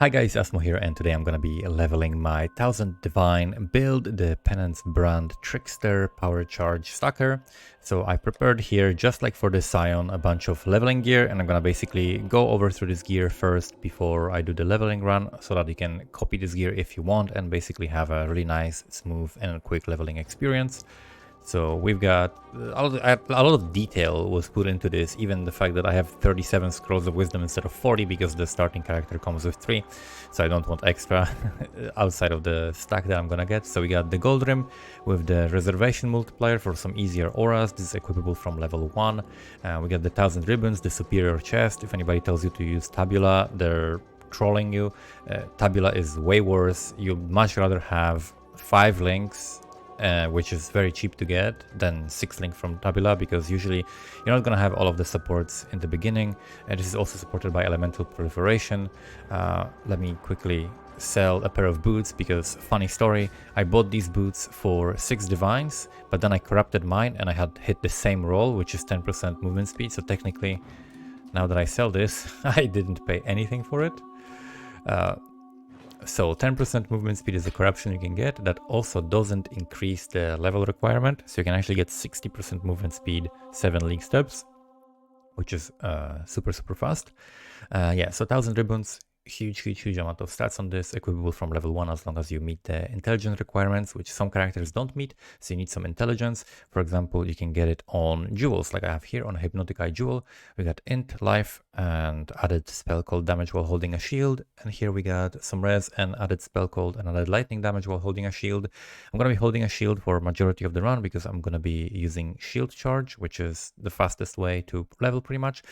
Hi guys, Asmo here, and today I'm gonna be leveling my 1000 Divine build, the Penance brand Trickster power charge stacker. So I prepared here, just like for the Scion, a bunch of leveling gear, and I'm gonna basically go over through this gear first before I do the leveling run, so that you can copy this gear if you want and basically have a really nice, smooth and quick leveling experience. So we've got a lot of detail was put into this, even the fact that I have 37 scrolls of wisdom instead of 40 because the starting character comes with 3, so I don't want extra outside of the stack that I'm gonna get. So we got the gold rim with the reservation multiplier for some easier auras. This is equipable from level 1. We got the 1000 ribbons, the superior chest. If anybody tells you to use tabula, they're trolling you. Tabula is way worse. You'd much rather have 5 links, which is very cheap to get, than 6 link from tabula, because usually you're not going to have all of the supports in the beginning. This is also supported by elemental proliferation. Let me quickly sell a pair of boots, because funny story, I bought these boots for 6 divines, but then I corrupted mine and I had hit the same roll, which is 10% movement speed. So technically, now that I sell this, I didn't pay anything for it. So 10% movement speed is the corruption you can get. That also doesn't increase the level requirement, so you can actually get 60% movement speed, 7 league steps, which is super fast. Yeah, so 1000 ribbons, huge amount of stats on this, equipable from level 1 as long as you meet the intelligence requirements, which some characters don't meet, so you need some intelligence. For example, you can get it on jewels, like I have here on a Hypnotic Eye jewel. We got int, life, and added spell called damage while holding a shield, and here we got some res and added spell called and added lightning damage while holding a shield. I'm gonna be holding a shield for majority of the run because I'm gonna be using shield charge, which is the fastest way to level pretty much.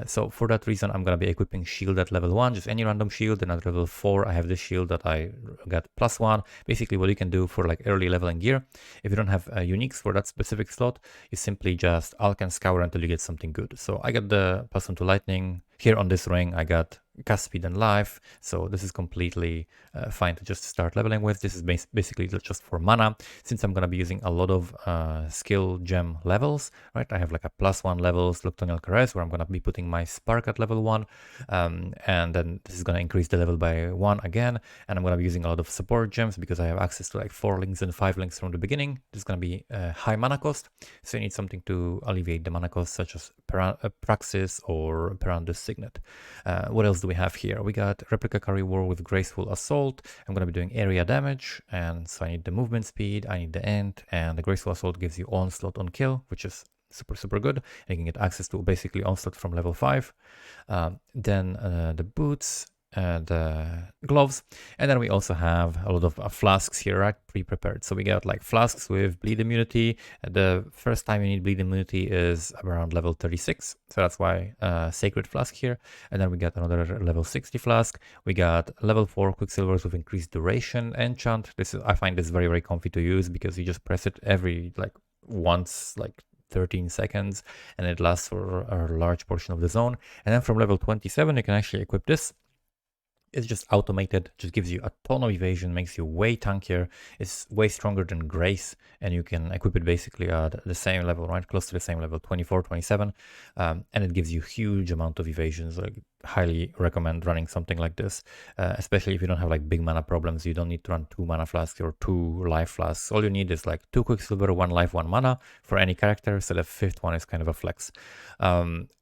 So for that reason, I'm gonna be equipping shield at level 1, just any random shield, and at level 4 I have this shield that I got +1. Basically what you can do for like early leveling gear, if you don't have uniques for that specific slot, you simply just alch and scour until you get something good. So I got the +1 to lightning. Here on this ring I got cast speed and life, so this is completely fine to just start leveling with. This is basically just for mana, since I'm going to be using a lot of skill gem levels, right? I have like a +1 levels Luctonial Caress, where I'm going to be putting my spark at level 1, and then this is going to increase the level by 1 again, and I'm going to be using a lot of support gems because I have access to like 4 links and 5 links from the beginning. This is going to be high mana cost, so you need something to alleviate the mana cost, such as Praxis or Perandus Signet. What else do we have here? We got Replica Carry War with Graceful Assault. I'm going to be doing area damage, and so I need the movement speed, I need the int, and the Graceful Assault gives you onslaught on kill, which is super good, and you can get access to basically onslaught from level 5. Then the boots, the gloves, and then we also have a lot of flasks here, right, pre-prepared. So we got like flasks with bleed immunity. The first time you need bleed immunity is around level 36, so that's why sacred flask here. And then we got another level 60 flask. We got level 4 quicksilvers with increased duration enchant. This is, I find this very comfy to use, because you just press it every like once, like 13 seconds, and it lasts for a large portion of the zone. And then from level 27 you can actually equip this. It's just automated, just gives you a ton of evasion, makes you way tankier. It's way stronger than Grace, and you can equip it basically at the same level, right? Close to the same level, 24, 27. And it gives you huge amount of evasions. Like, highly recommend running something like this, especially if you don't have like big mana problems. You don't need to run 2 mana flasks or 2 life flasks. All you need is like 2 quicksilver, 1 life, 1 mana for any character, so the 5th one is kind of a flex.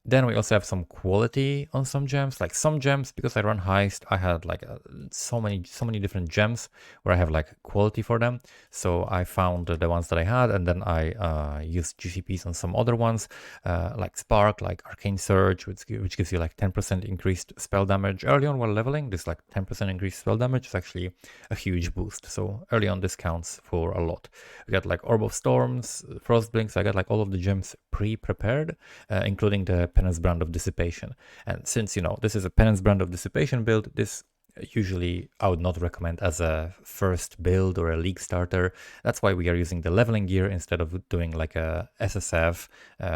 Then we also have some quality on some gems. Like some gems, because I run heist, I had like so many different gems where I have like quality for them. So I found the ones that I had, and then I used GCPs on some other ones, like Spark, like Arcane Surge, which gives you like 10% increased spell damage early on while leveling. This like 10% increased spell damage is actually a huge boost. So early on this counts for a lot. We got like Orb of Storms, Frost Blinks. I got like all of the gems pre-prepared, including the Penance brand of dissipation. And since, you know, this is a Penance brand of dissipation build, this usually I would not recommend as a first build or a league starter. That's why we are using the leveling gear instead of doing like a SSF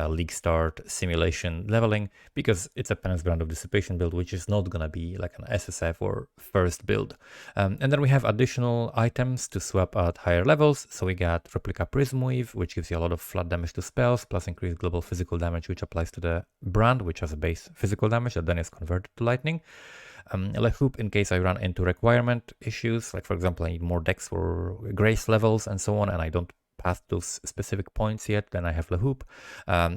league start simulation leveling, because it's a Penance brand of dissipation build, which is not gonna be like an SSF or first build. And then we have additional items to swap at higher levels. So we got Replica Prism Weave, which gives you a lot of flat damage to spells, plus increased global physical damage, which applies to the brand, which has a base physical damage that then is converted to lightning. Lehoop in case I run into requirement issues, like for example, I need more decks for grace levels and so on, and I don't past those specific points yet, then I have Lehoop.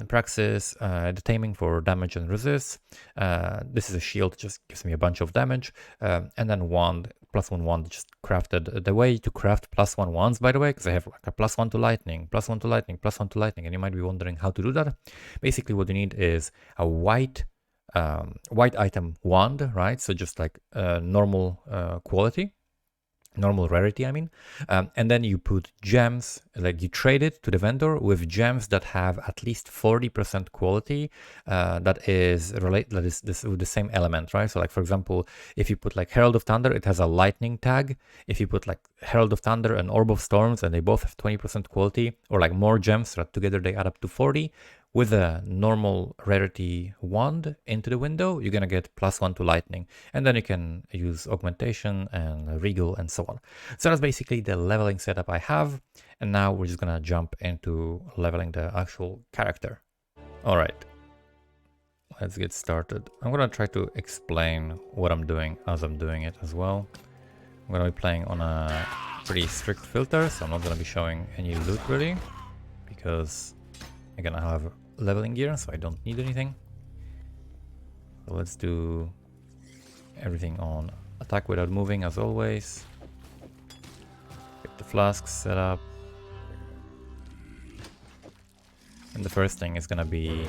Praxis, the taming for damage and resist. This is a shield, just gives me a bunch of damage. And then wand, +1 wand, just crafted. The way to craft +1 wands, by the way, because I have like a +1 to lightning, +1 to lightning, +1 to lightning, and you might be wondering how to do that. Basically, what you need is a white item wand, right? So just like normal quality. Normal rarity, I mean, and then you put gems, like you trade it to the vendor with gems that have at least 40% quality that is this with the same element, right? So like for example, if you put like Herald of Thunder, it has a lightning tag. If you put like Herald of Thunder and Orb of Storms and they both have 20% quality, or like more gems so that together they add up to 40, with a normal rarity wand into the window, you're gonna get +1 to lightning, and then you can use augmentation and regal and so on. So that's basically the leveling setup I have, and now we're just gonna jump into leveling the actual character. All right, let's get started. I'm gonna try to explain what I'm doing as I'm doing it as well. I'm gonna be playing on a pretty strict filter, so I'm not gonna be showing any loot really, because again, I have leveling gear, so I don't need anything. So let's do everything on attack without moving as always. Get the flasks set up. And the first thing is gonna be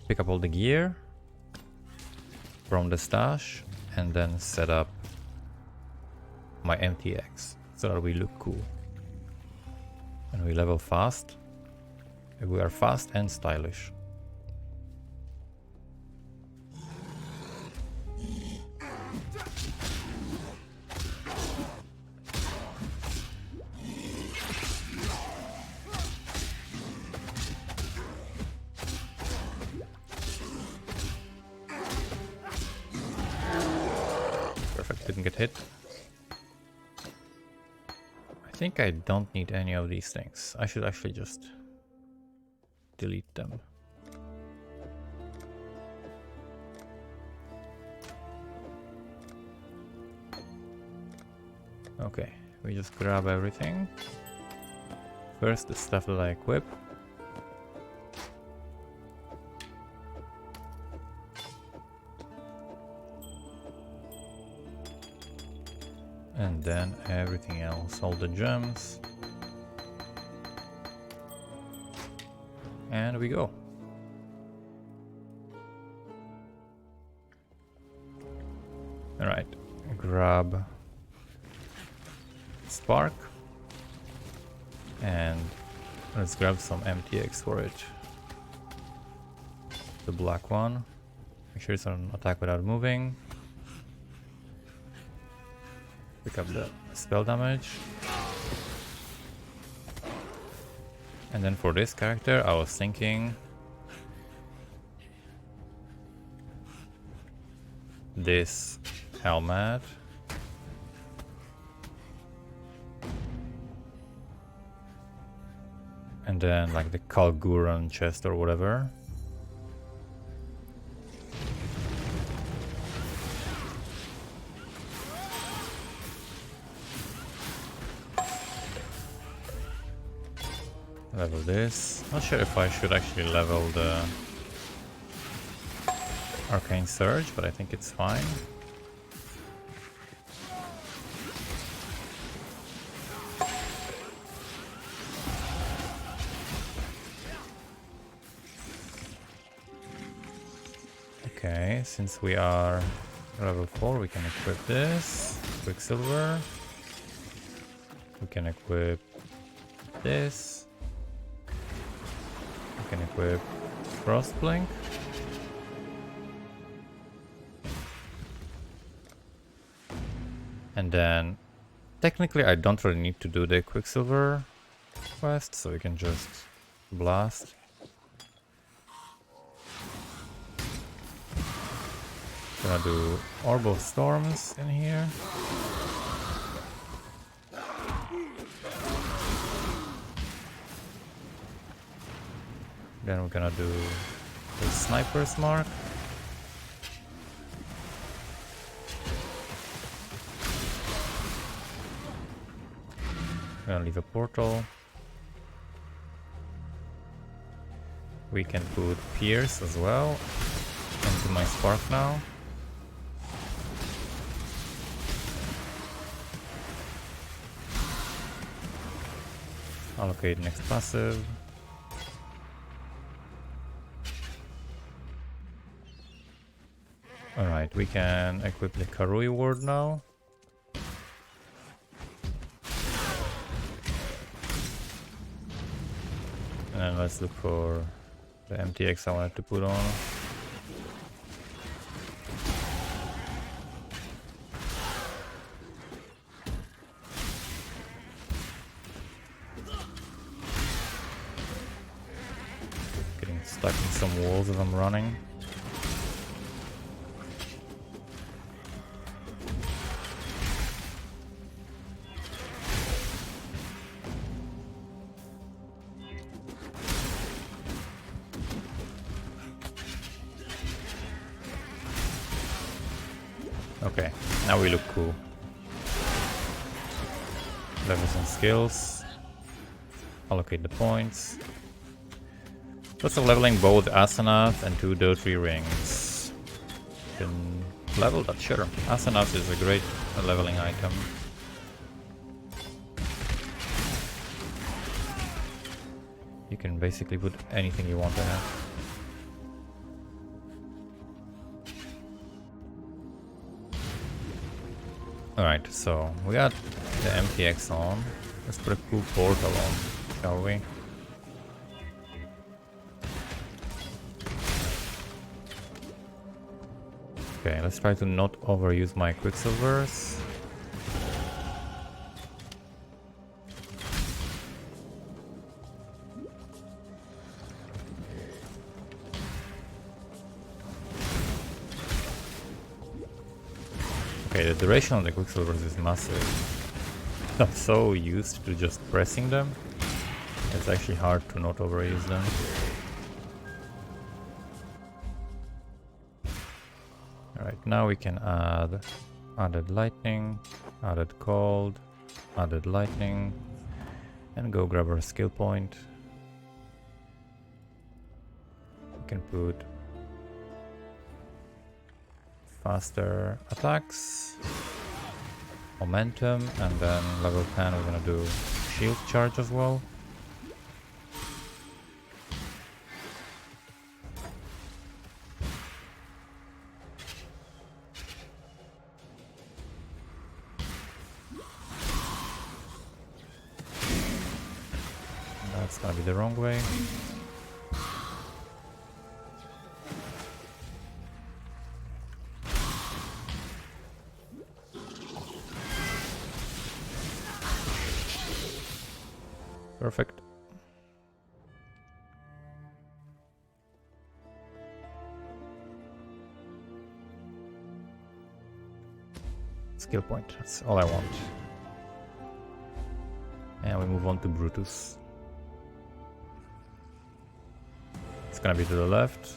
pick up all the gear from the stash and then set up my MTX so that we look cool. And we level fast. We are fast and stylish. Perfect, didn't get hit. I think I don't need any of these things. I should actually just delete them. Okay, we just grab everything. First, the stuff that I equip. And then everything else, all the gems. And we go. All right, grab Spark and let's grab some MTX for it. The black one. Make sure it's on attack without moving. Pick up the spell damage. And then for this character, I was thinking this helmet. And then like the Kalguran chest or whatever. Level this. Not sure if I should actually level the Arcane Surge, but I think it's fine. Okay, since we are level 4, we can equip this. Quicksilver. We can equip this. We can equip Frostblink. And then technically I don't really need to do the Quicksilver quest, so we can just blast. Gonna do Orb of Storms in here. Then we're gonna do the Sniper's Mark. Gonna leave a portal. We can put Pierce as well into my Spark now. Allocate next passive. Alright, we can equip the Karui ward now. And then let's look for the MTX I wanted to put on. Getting stuck in some walls as I'm running. Okay, now we look cool. Levels and skills. Allocate the points. Lots of leveling both Asanath and 2 Dotri rings. You can level that, sure. Asanath is a great leveling item. You can basically put anything you want in it. Alright, so we got the MTX on. Let's put a cool portal on, shall we? Okay, let's try to not overuse my Quicksilvers. Okay, the duration on the Quicksilvers is massive. I'm so used to just pressing them. It's actually hard to not overuse them. Alright, now we can add added lightning, added cold, added lightning, and go grab our skill point. We can put faster attacks, momentum, and then level 10 we're gonna do shield charge as well. That's gonna be the wrong way. Perfect. Skill point, that's all I want. And we move on to Brutus. It's gonna be to the left.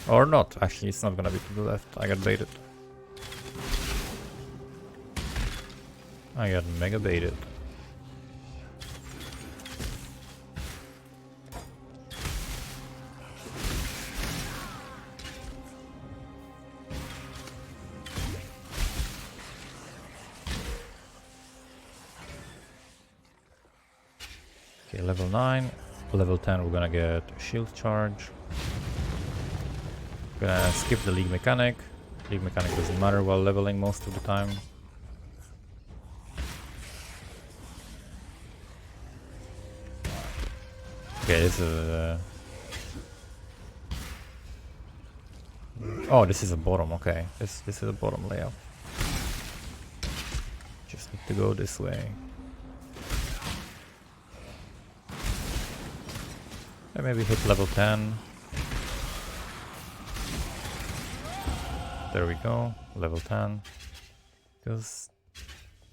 Or not, actually it's not gonna be to the left, I got baited. I got mega baited. Okay, level 9, level 10 we're gonna get shield charge. Gonna skip the League Mechanic. League Mechanic doesn't matter while leveling most of the time. Okay, this is oh, this is a bottom, okay. This is a bottom layout. Just need to go this way. And maybe hit level 10. There we go, level 10. Because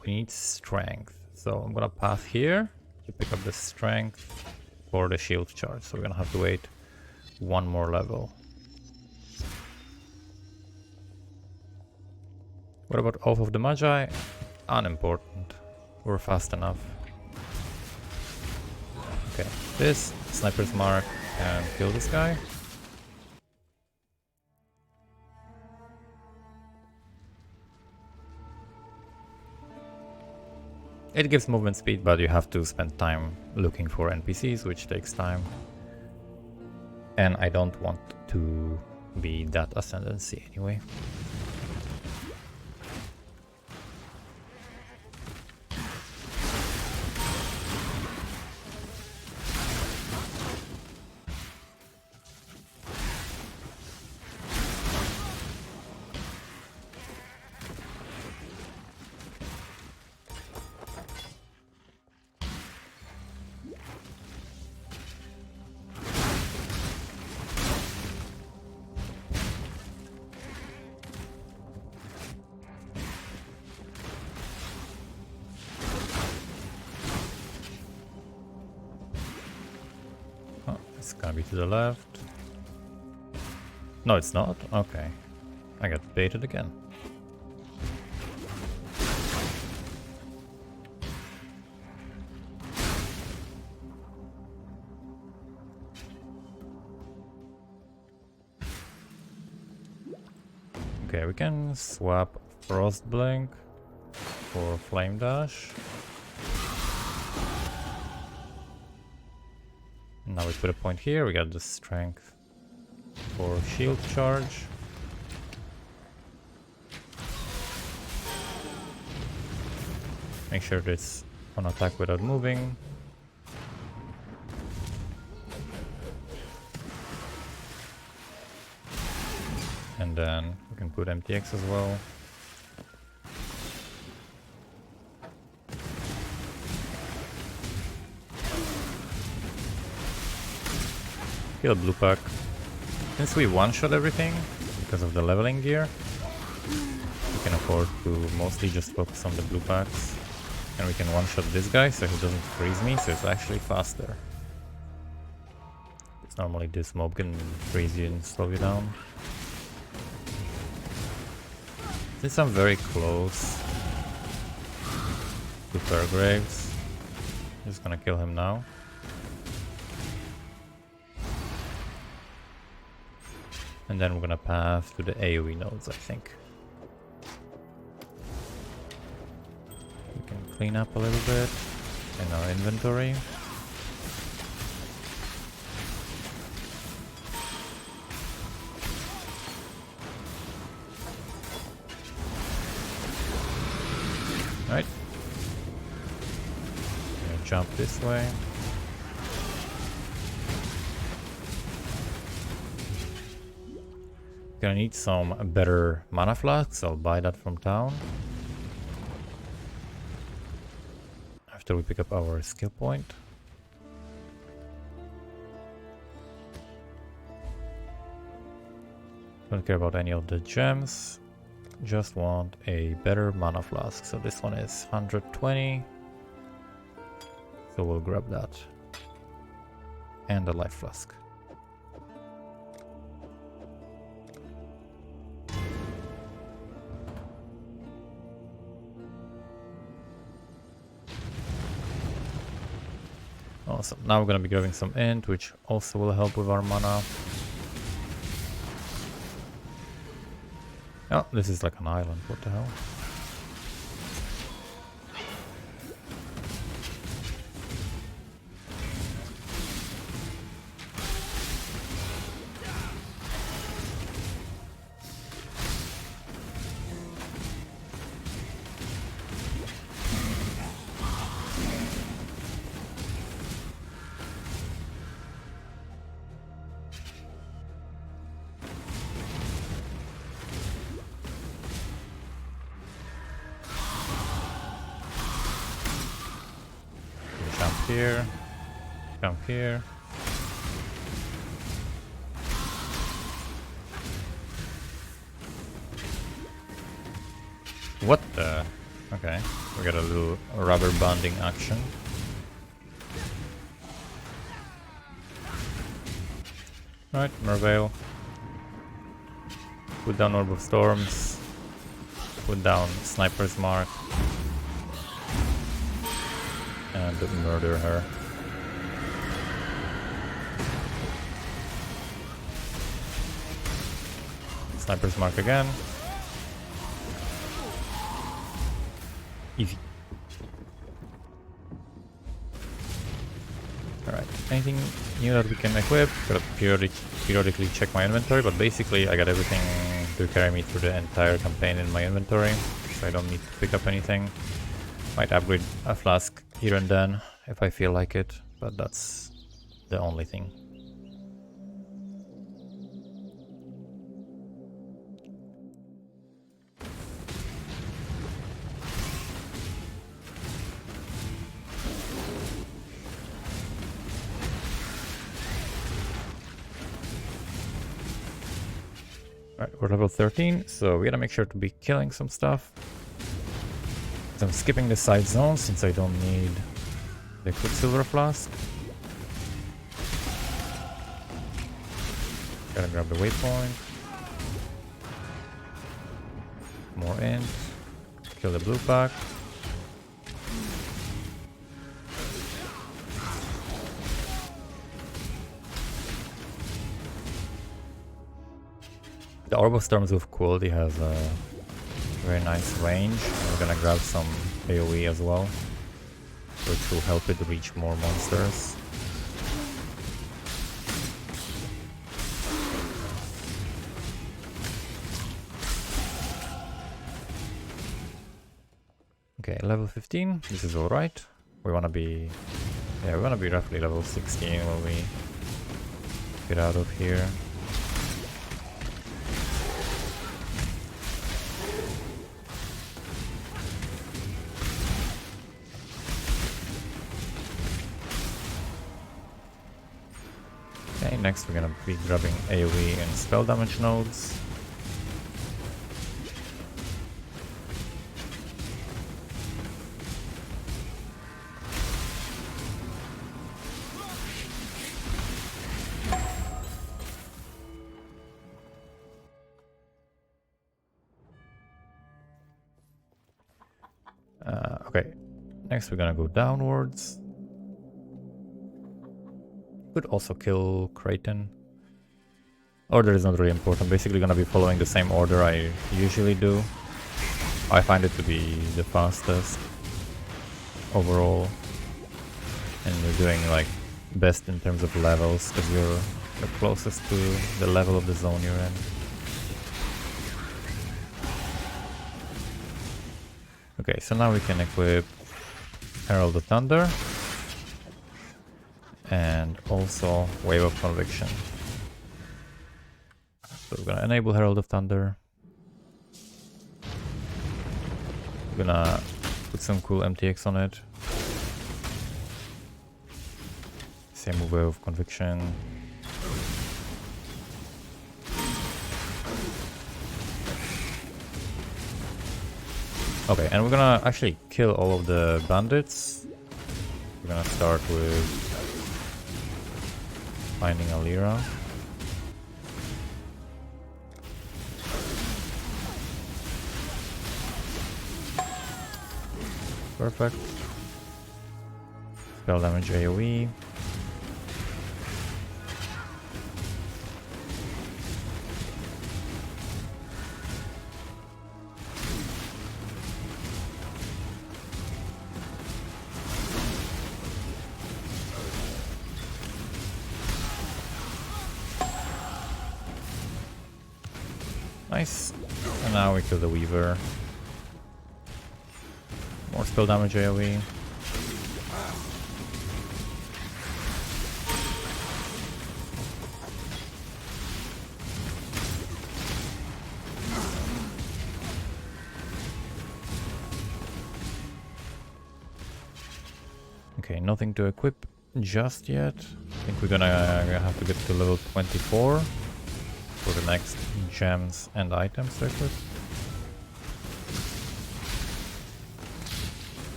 we need strength. So I'm gonna path here to pick up the strength for the shield charge. So we're gonna have to wait one more level. What about Oath of the Magi? Unimportant. We're fast enough. Okay, this Sniper's Mark can kill this guy. It gives movement speed, but you have to spend time looking for NPCs, which takes time. And I don't want to be that ascendancy anyway. It's gonna be to the left. No, it's not? Okay. I got baited again. Okay, we can swap Frost Blink for Flame Dash. Now we put a point here, we got the strength for shield charge. Make sure that it's on attack without moving. And then we can put MTX as well. Kill blue pack. Since we one-shot everything because of the leveling gear, we can afford to mostly just focus on the blue packs. And we can one-shot this guy so he doesn't freeze me, so it's actually faster. It's normally this mob can freeze you and slow you down. Since I'm very close to Fairgraves, I'm just gonna kill him now. And then we're gonna path to the AoE nodes, I think. We can clean up a little bit in our inventory. Right. Gonna jump this way. Gonna need some better mana flasks, I'll buy that from town. After we pick up our skill point. Don't care about any of the gems, just want a better mana flask. So this one is 120, so we'll grab that. And a life flask. Awesome. Now we're going to be grabbing some int, which also will help with our mana. Oh, this is like an island. What the hell? Here, come here. What the? Okay, we got a little rubber banding action. Alright, Merveil. Put down Orb of Storms. put down Sniper's Mark and murder her. Sniper's Mark again. Easy. Alright, anything new that we can equip? Gotta periodically check my inventory, but basically I got everything to carry me through the entire campaign in my inventory, so I don't need to pick up anything. Might upgrade a flask here and then if I feel like it, but that's the only thing. Alright, we're level 13, so we gotta make sure to be killing some stuff. So I'm skipping the side zone since I don't need the Quicksilver Flask. Gotta grab the waypoint. More int. Kill the blue pack. The Orb of Storms with Quality has a very nice range. We're gonna grab some AoE as well, which will help it reach more monsters. Okay, level 15. This is alright. We wanna be roughly level 16 when we get out of here. Okay, next we're gonna be grabbing AoE and spell damage nodes. Okay, next we're gonna go downwards. Could also kill Kraitin. Order is not really important, basically gonna be following the same order I usually do. I find it to be the fastest overall. And you're doing like best in terms of levels because you're the closest to the level of the zone you're in. Okay, so now we can equip Herald of Thunder and also Wave of Conviction. So we're gonna enable Herald of Thunder. We're gonna put some cool MTX on it. Same with Wave of Conviction. Okay, and we're gonna actually kill all of the bandits. We're gonna start with finding Alira. Perfect. Spell damage AoE. Nice. And now we kill the Weaver. More spell damage AoE. Okay, nothing to equip just yet. I think we're gonna have to get to level 24 for the next gems and items to equip.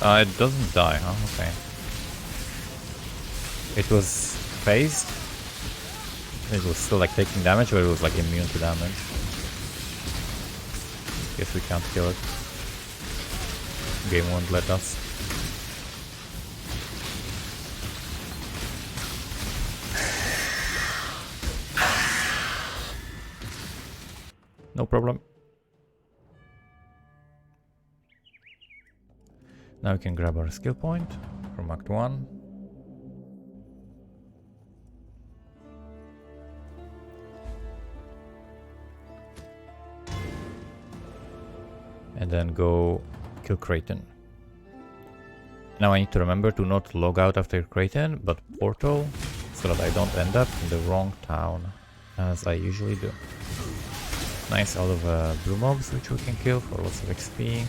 It doesn't die, huh? Okay. It was phased. It was still like taking damage, but it was like immune to damage. Guess we can't kill it. Game won't let us. No problem. Now we can grab our skill point from Act 1. And then go kill Kraitin. Now I need to remember to not log out after Kraitin, but portal, so that I don't end up in the wrong town, as I usually do. Nice, all of blue mobs which we can kill for lots of XP.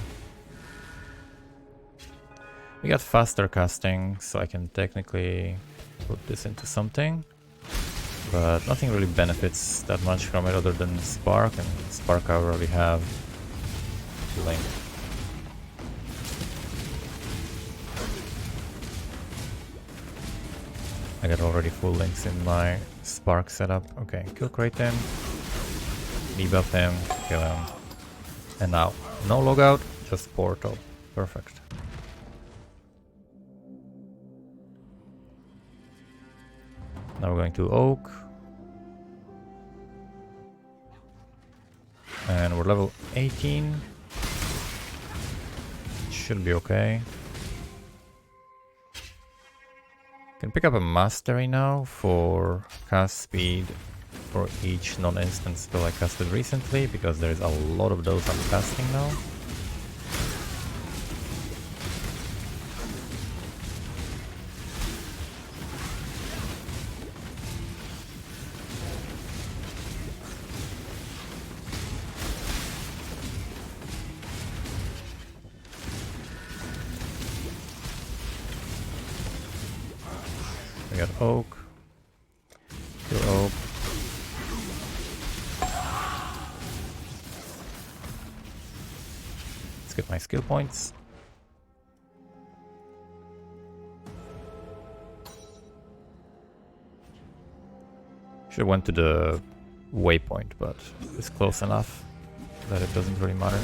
We got faster casting, so I can technically put this into something. But nothing really benefits that much from it other than Spark, and Spark I already have. Link. I got already full links in my Spark setup. Okay, kill Kraitin, debuff him, kill him. And now, no logout, just portal. Perfect. Now we're going to Oak. And we're level 18. Should be okay. Can pick up a mastery now for cast speed for each non-instant spell I casted recently, because there's a lot of those I'm casting now. We got Oak. Kill Oak. Let's get my skill points. Should have went to the waypoint, but it's close enough that it doesn't really matter.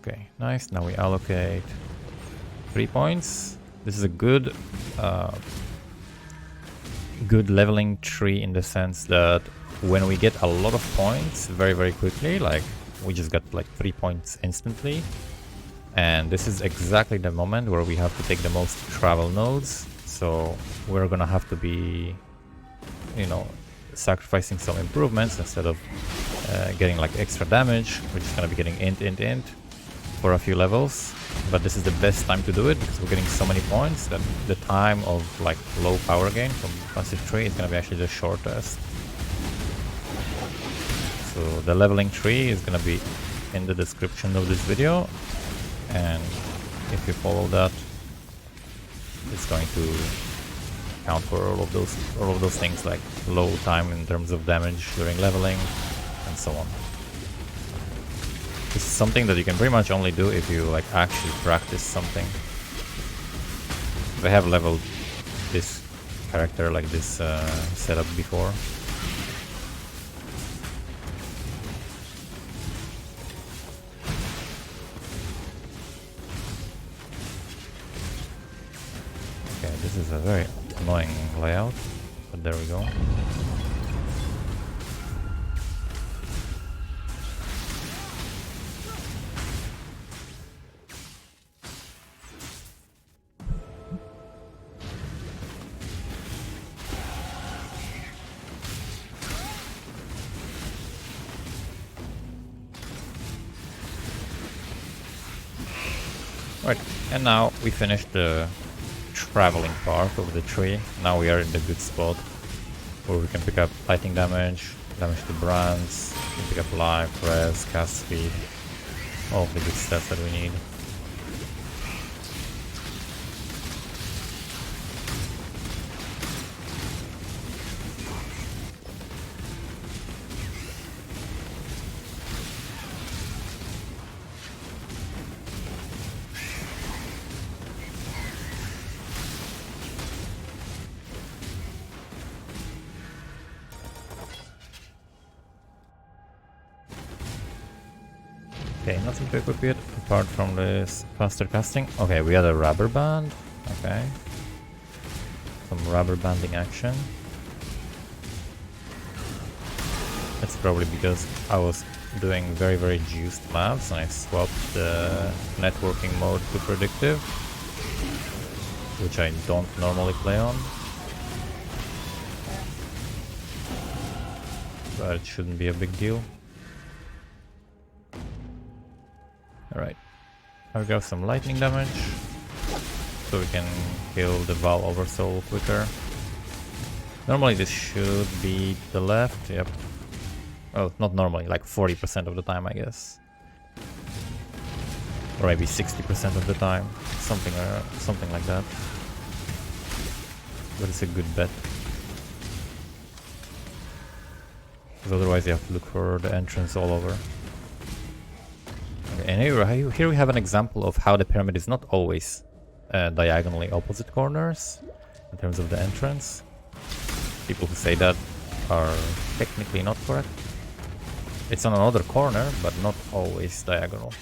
Okay, nice. Now we allocate 3 points. This is a good good leveling tree in the sense that when we get a lot of points very quickly, like we just got like 3 points instantly, and this is exactly the moment where we have to take the most travel nodes, so we're gonna have to be, you know, sacrificing some improvements. Instead of getting like extra damage, we're just gonna be getting int for a few levels. But this is the best time to do it because we're getting so many points that the time of like low power gain from passive tree is gonna be actually the shortest. So the leveling tree is gonna be in the description of this video, and if you follow that, it's going to count for all of those things, like low time in terms of damage during leveling and so on. This is something that you can pretty much only do if you like actually practice something. I have leveled this character like this setup before. Okay, this is a very annoying layout, but there we go. Right, and now we finished the traveling part of the tree. Now we are in the good spot where we can pick up lightning damage, damage to brands, we can pick up life, res, cast speed, all of the good stuff that we need. Okay, nothing to equip yet, apart from this faster casting. Okay, we got a rubber band. Okay. Some rubber banding action. It's probably because I was doing very juiced maps and I swapped the networking mode to predictive, which I don't normally play on. But it shouldn't be a big deal. Alright, I've got some lightning damage, so we can kill the Val Oversoul quicker. Normally this should be the left, yep. Well, not normally, like 40% of the time, I guess. Or maybe 60% of the time, something like that. But it's a good bet. Because otherwise you have to look for the entrance all over. Okay, and here we have an example of how the pyramid is not always diagonally opposite corners in terms of the entrance. People who say that are technically not correct. It's on another corner, but not always diagonal.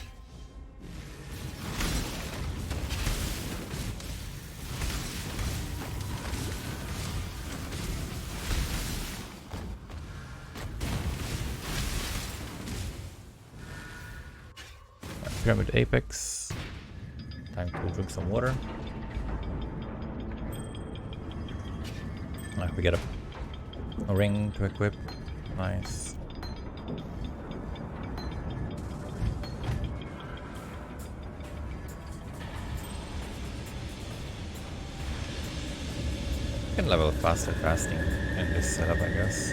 Pyramid apex. Time to drink some water. We get a ring to equip. Nice. You can level faster casting in this setup, I guess.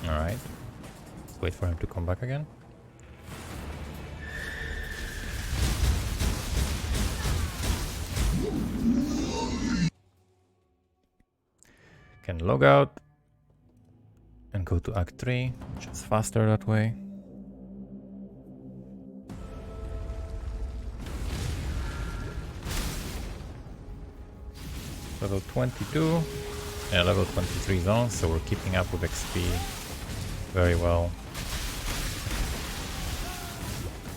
Alright. Let's wait for him to come back again. Can log out and go to Act 3, which is faster that way. Level 22 and level 23 zones, so we're keeping up with XP very well.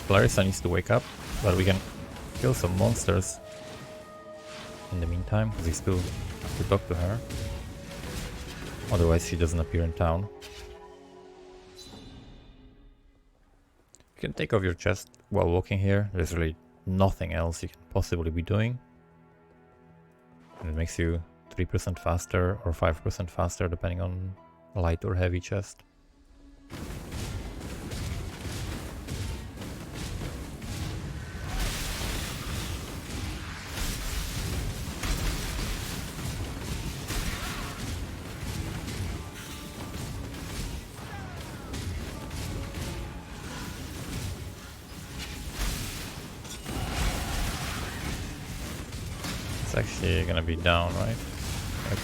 Clarissa needs to wake up, but we can kill some monsters in the meantime, because we still have to talk to her. Otherwise she doesn't appear in town. You can take off your chest while walking here. There's really nothing else you can possibly be doing. And it makes you 3% faster or 5% faster depending on light or heavy chest. It's actually gonna be down, right? Yep.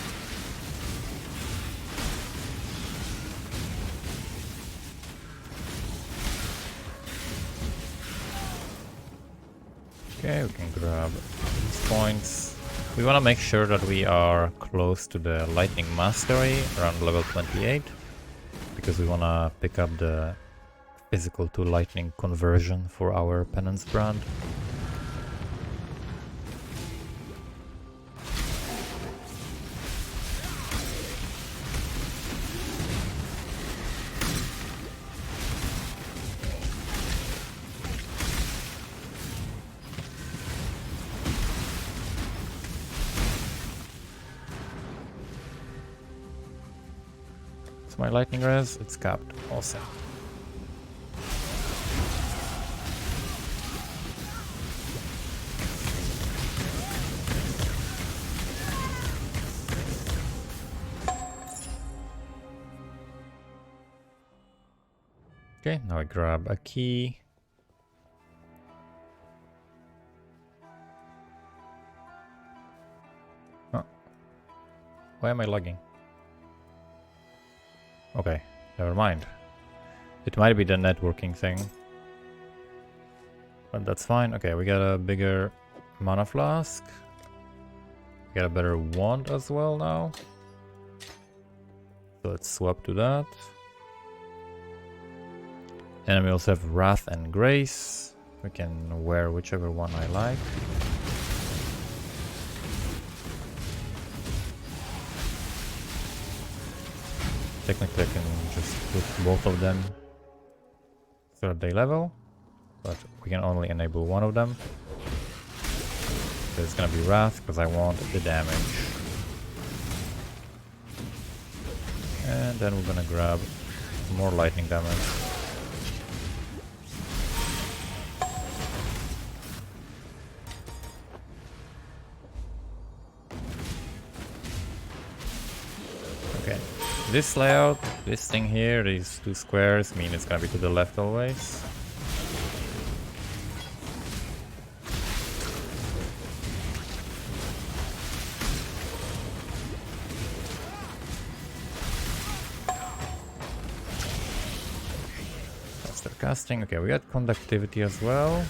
Okay, we can grab these points. We want to make sure that we are close to the lightning mastery around level 28, because we want to pick up the physical to lightning conversion for our Penance brand. My lightning res, it's capped. Awesome. Okay, now I grab a key. Oh. Why am I lagging? Okay, never mind. It might be the networking thing. But that's fine. Okay, we got a bigger mana flask. Get a better wand as well now. So let's swap to that. And we also have Wrath and Grace. We can wear whichever one I like. Technically I can just put both of them so that they level, but we can only enable one of them. So it's gonna be Wrath because I want the damage. And then we're gonna grab more lightning damage. Okay, this layout, this thing here, these two squares mean it's gonna be to the left always. Faster casting. Okay, we got conductivity as well.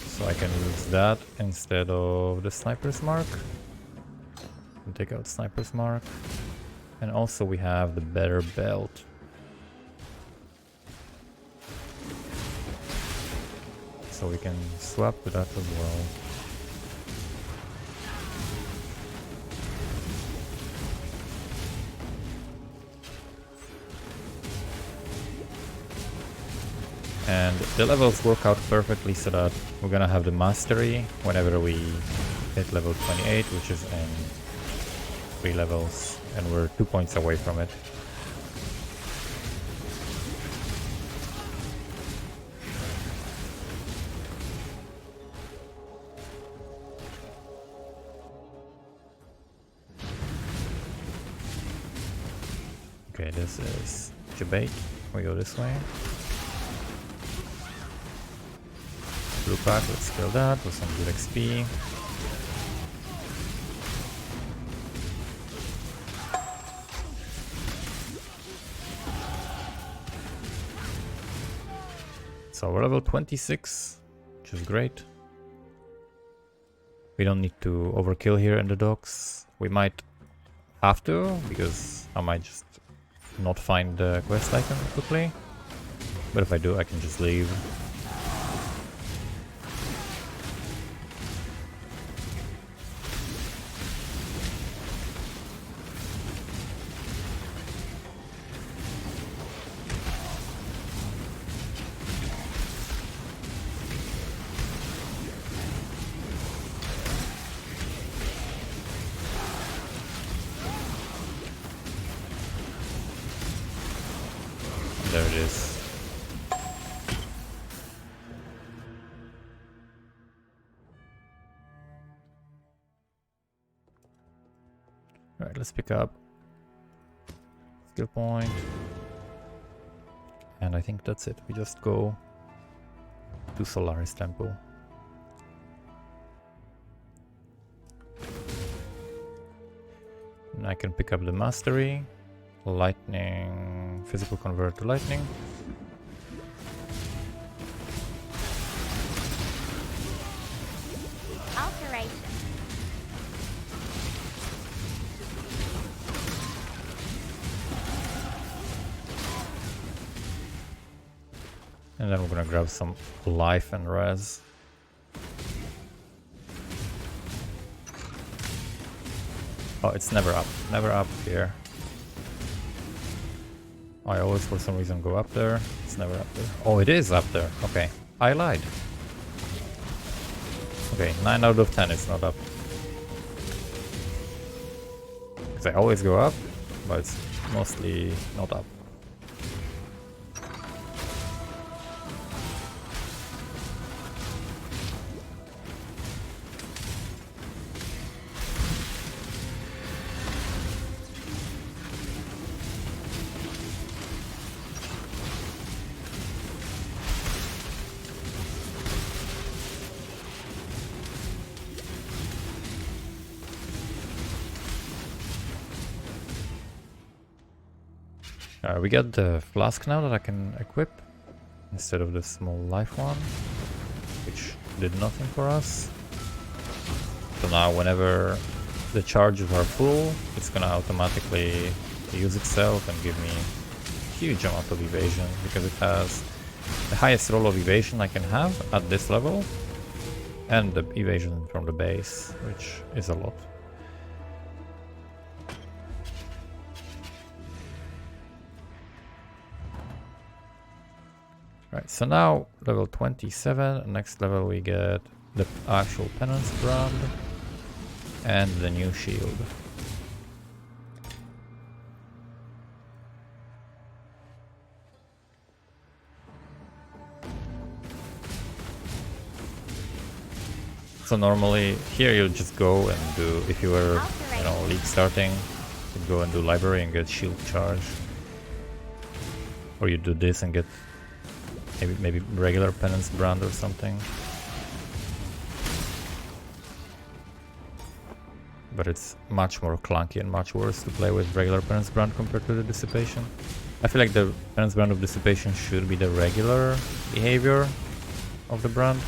So I can use that instead of the Sniper's Mark. And take out Sniper's Mark. And also we have the better belt. So we can swap to that as well. And the levels work out perfectly so that we're gonna have the mastery whenever we hit level 28, which is in 3 levels, and we're 2 points away from it. Okay, this is debate. We go this way. Blue pack, let's kill that with some good XP. So we're level 26, which is great. We don't need to overkill here in the docks. We might have to, because I might just not find the quest item quickly. But if I do, I can just leave. There it is. Alright, let's pick up skill point. And I think that's it. We just go to Solaris Temple. And I can pick up the mastery. Lightning, physical convert to lightning. Alteration. And then we're gonna grab some life and res. Oh, it's never up here. I always for some reason go up there. It's never up there. Oh, it is up there. Okay, I lied. Okay, 9 out of 10 it's not up. Because I always go up, but it's mostly not up. We got the flask now that I can equip. instead of the small life one, which did nothing for us. So now whenever the charges are full, it's gonna automatically use itself and give me a huge amount of evasion, because it has the highest roll of evasion I can have at this level, and the evasion from the base, which is a lot. Right, so now level 27, next level we get the actual Penance brand and the new shield. So normally here you just go and do, if you were, you know, league starting, you'd go and do library and get shield charge. Or you do this and get maybe regular Penance brand or something. But it's much more clunky and much worse to play with regular Penance brand compared to the dissipation. I feel like the Penance brand of dissipation should be the regular behavior of the brand.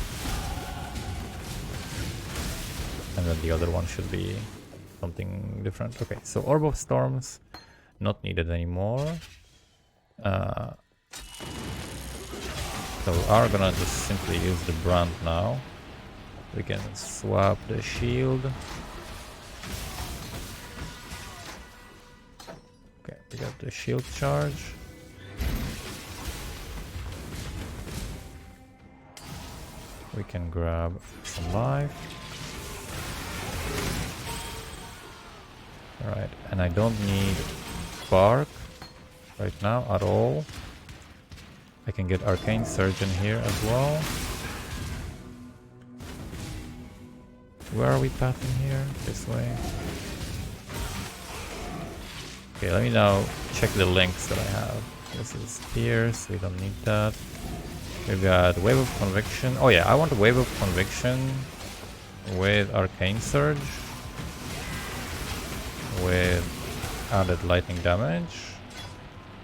And then the other one should be something different. Okay, so Orb of Storms, not needed anymore. So we are gonna just simply use the brand now. We can swap the shield. Okay, we got the shield charge. We can grab some life. Alright, and I don't need Spark right now at all. I can get Arcane Surge in here as well. Where are we pathing here? This way. Okay, let me now check the links that I have. This is Pierce, we don't need that. We've got Wave of Conviction. Oh yeah, I want a Wave of Conviction with Arcane Surge, with added lightning damage.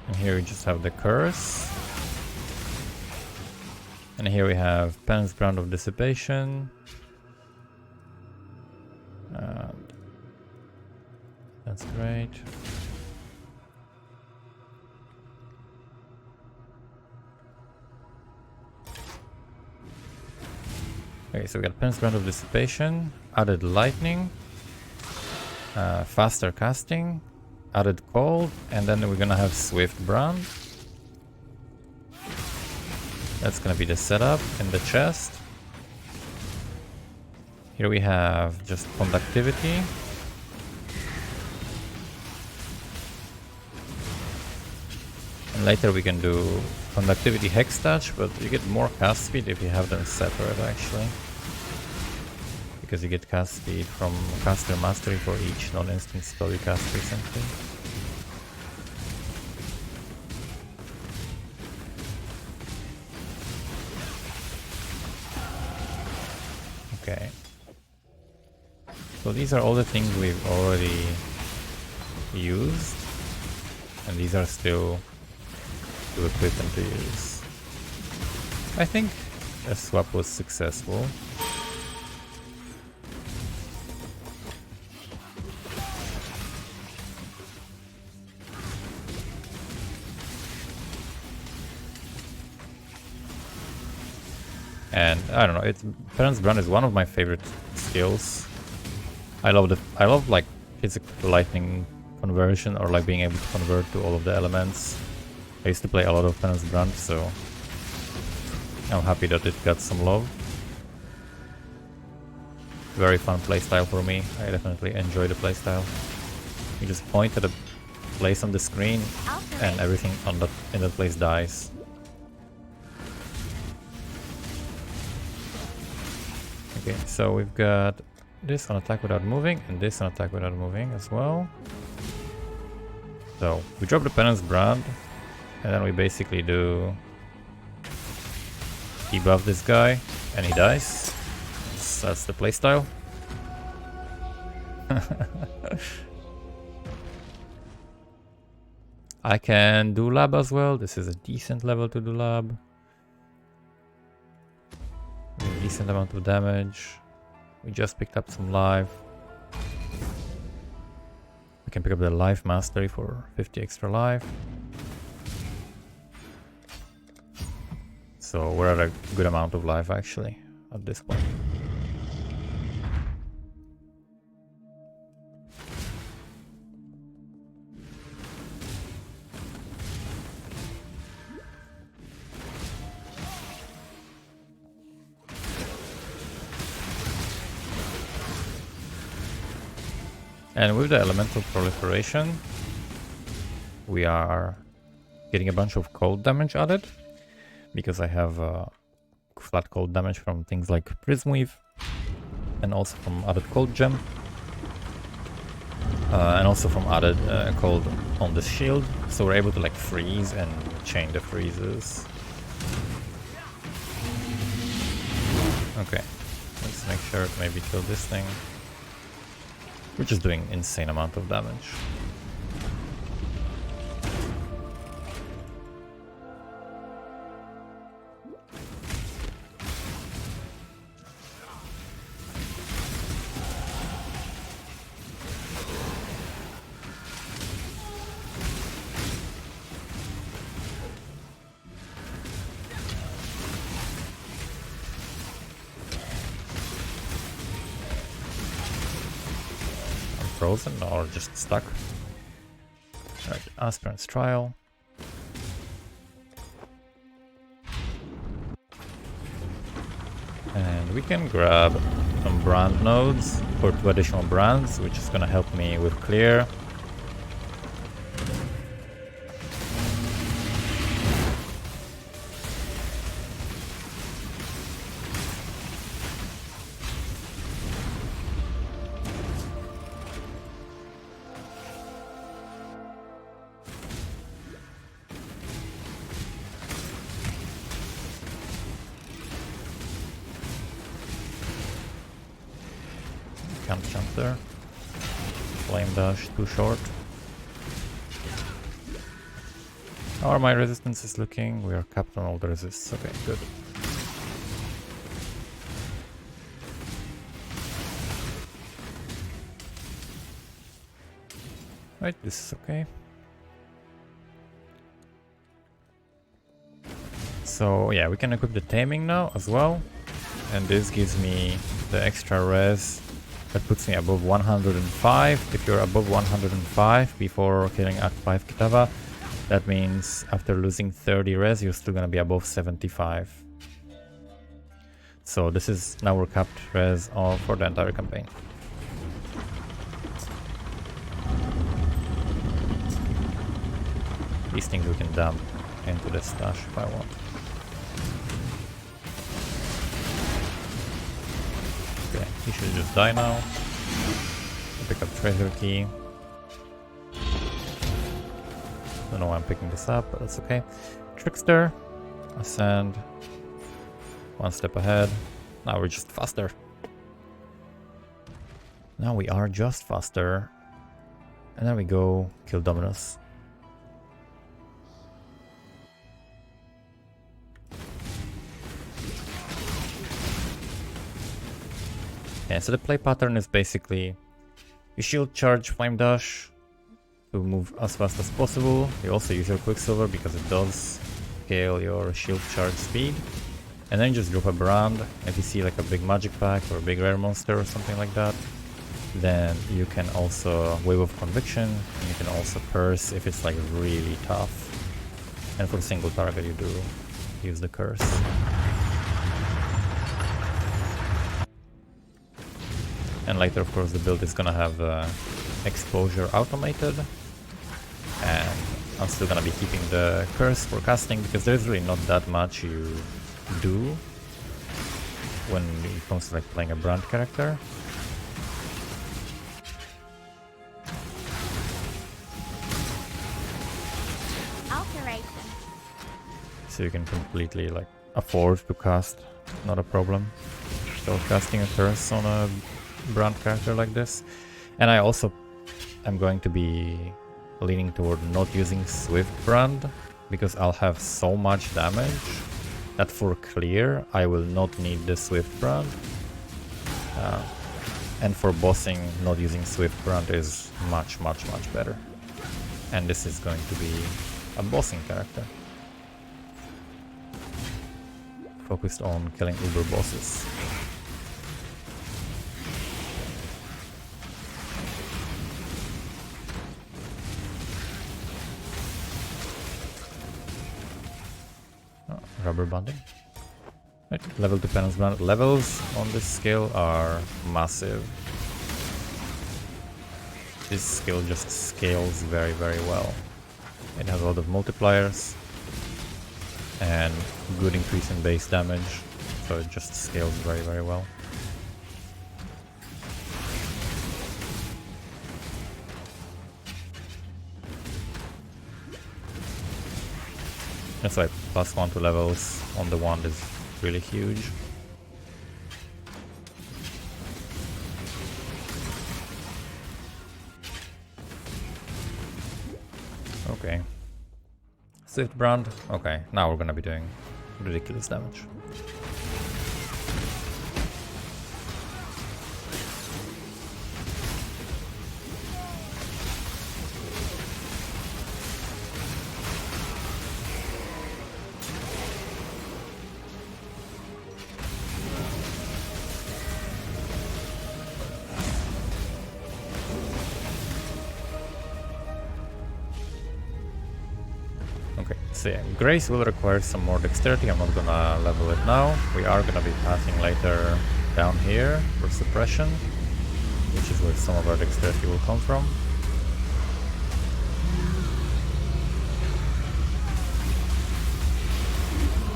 And here we just have the Curse. And here we have Penance Ground of Dissipation. That's great. Okay, so we got Penance Ground of Dissipation, added lightning, faster casting, added cold, and then we're gonna have Swift Brand. That's gonna be the setup in the chest. Here we have just conductivity. And later we can do conductivity hex touch, but you get more cast speed if you have them separate actually. Because you get cast speed from caster mastery for each non-instant spell you cast recently. Okay. So these are all the things we've already used, and these are still to equip and to use. I think a swap was successful. And I don't know, Penance Brand is one of my favorite skills. I love like physical lightning conversion, or like being able to convert to all of the elements. I used to play a lot of Penance Brand, so I'm happy that it got some love. Very fun playstyle for me. I definitely enjoy the playstyle. You just point at a place on the screen and everything in that place dies. Okay, so we've got this on attack without moving and this on attack without moving as well. So we drop the Penance Brand and then we basically do debuff this guy and he dies. So that's the playstyle. I can do lab as well. This is a decent level to do lab. decent amount of damage. We just picked up some life. We can pick up the life mastery for 50 extra life. So we're at a good amount of life actually at this point. And with the elemental proliferation, we are getting a bunch of cold damage added, because I have flat cold damage from things like Prism Weave, and also from added cold gem, and also from added cold on the shield, so we're able to like freeze and chain the freezes. Okay, let's make sure to maybe kill this thing. We're just doing insane amount of damage. Frozen or just stuck. Alright, Aspirant's Trial. And we can grab some brand nodes for 2 additional brands, which is gonna help me with clear. Can't jump there. Flame dash too short. How are my resistances looking? We are capped on all the resists. Okay, good. Right, this is okay. So yeah, we can equip the taming now as well. And this gives me the extra res. That puts me above 105. If you're above 105 before killing Act 5 Kitava, that means after losing 30 res, you're still gonna be above 75. So this is now we're capped res for the entire campaign. These things we can dump into the stash if I want. Okay, he should just die now. Pick up treasure key. Don't know why I'm picking this up, but that's okay. Trickster, ascend. 1 step ahead. Now we're just faster. Now we are just faster. And then we go kill Dominus. Yeah, so the play pattern is basically you shield charge Flame Dash to move as fast as possible. You also use your Quicksilver because it does scale your shield charge speed. And then just drop a brand. If you see like a big magic pack or a big rare monster or something like that, then you can also Wave of Conviction, and you can also Curse if it's like really tough. And for single target you do use the Curse. And later, of course, the build is gonna have exposure automated, and I'm still gonna be keeping the curse for casting because there's really not that much you do when it comes to like playing a brand character. Alteration. So you can completely like afford to cast, not a problem. So casting a curse on a brand character like this. And I also am going to be leaning toward not using Swift brand because I'll have so much damage that for clear I will not need the Swift Brand. And for bossing, not using Swift Brand is much better. And this is going to be a bossing character. Focused on killing uber bosses. Rubber banding. Right, level dependence brand. Levels on this skill are massive. This skill just scales very well. It has a lot of multipliers and good increase in base damage, so it just scales very well. That's why +1 to levels on the wand is really huge. Okay. Swift Brand. Okay, now we're gonna be doing ridiculous damage. So yeah, Grace will require some more dexterity. I'm not gonna level it now. We are gonna be passing later down here for suppression, which is where some of our dexterity will come from.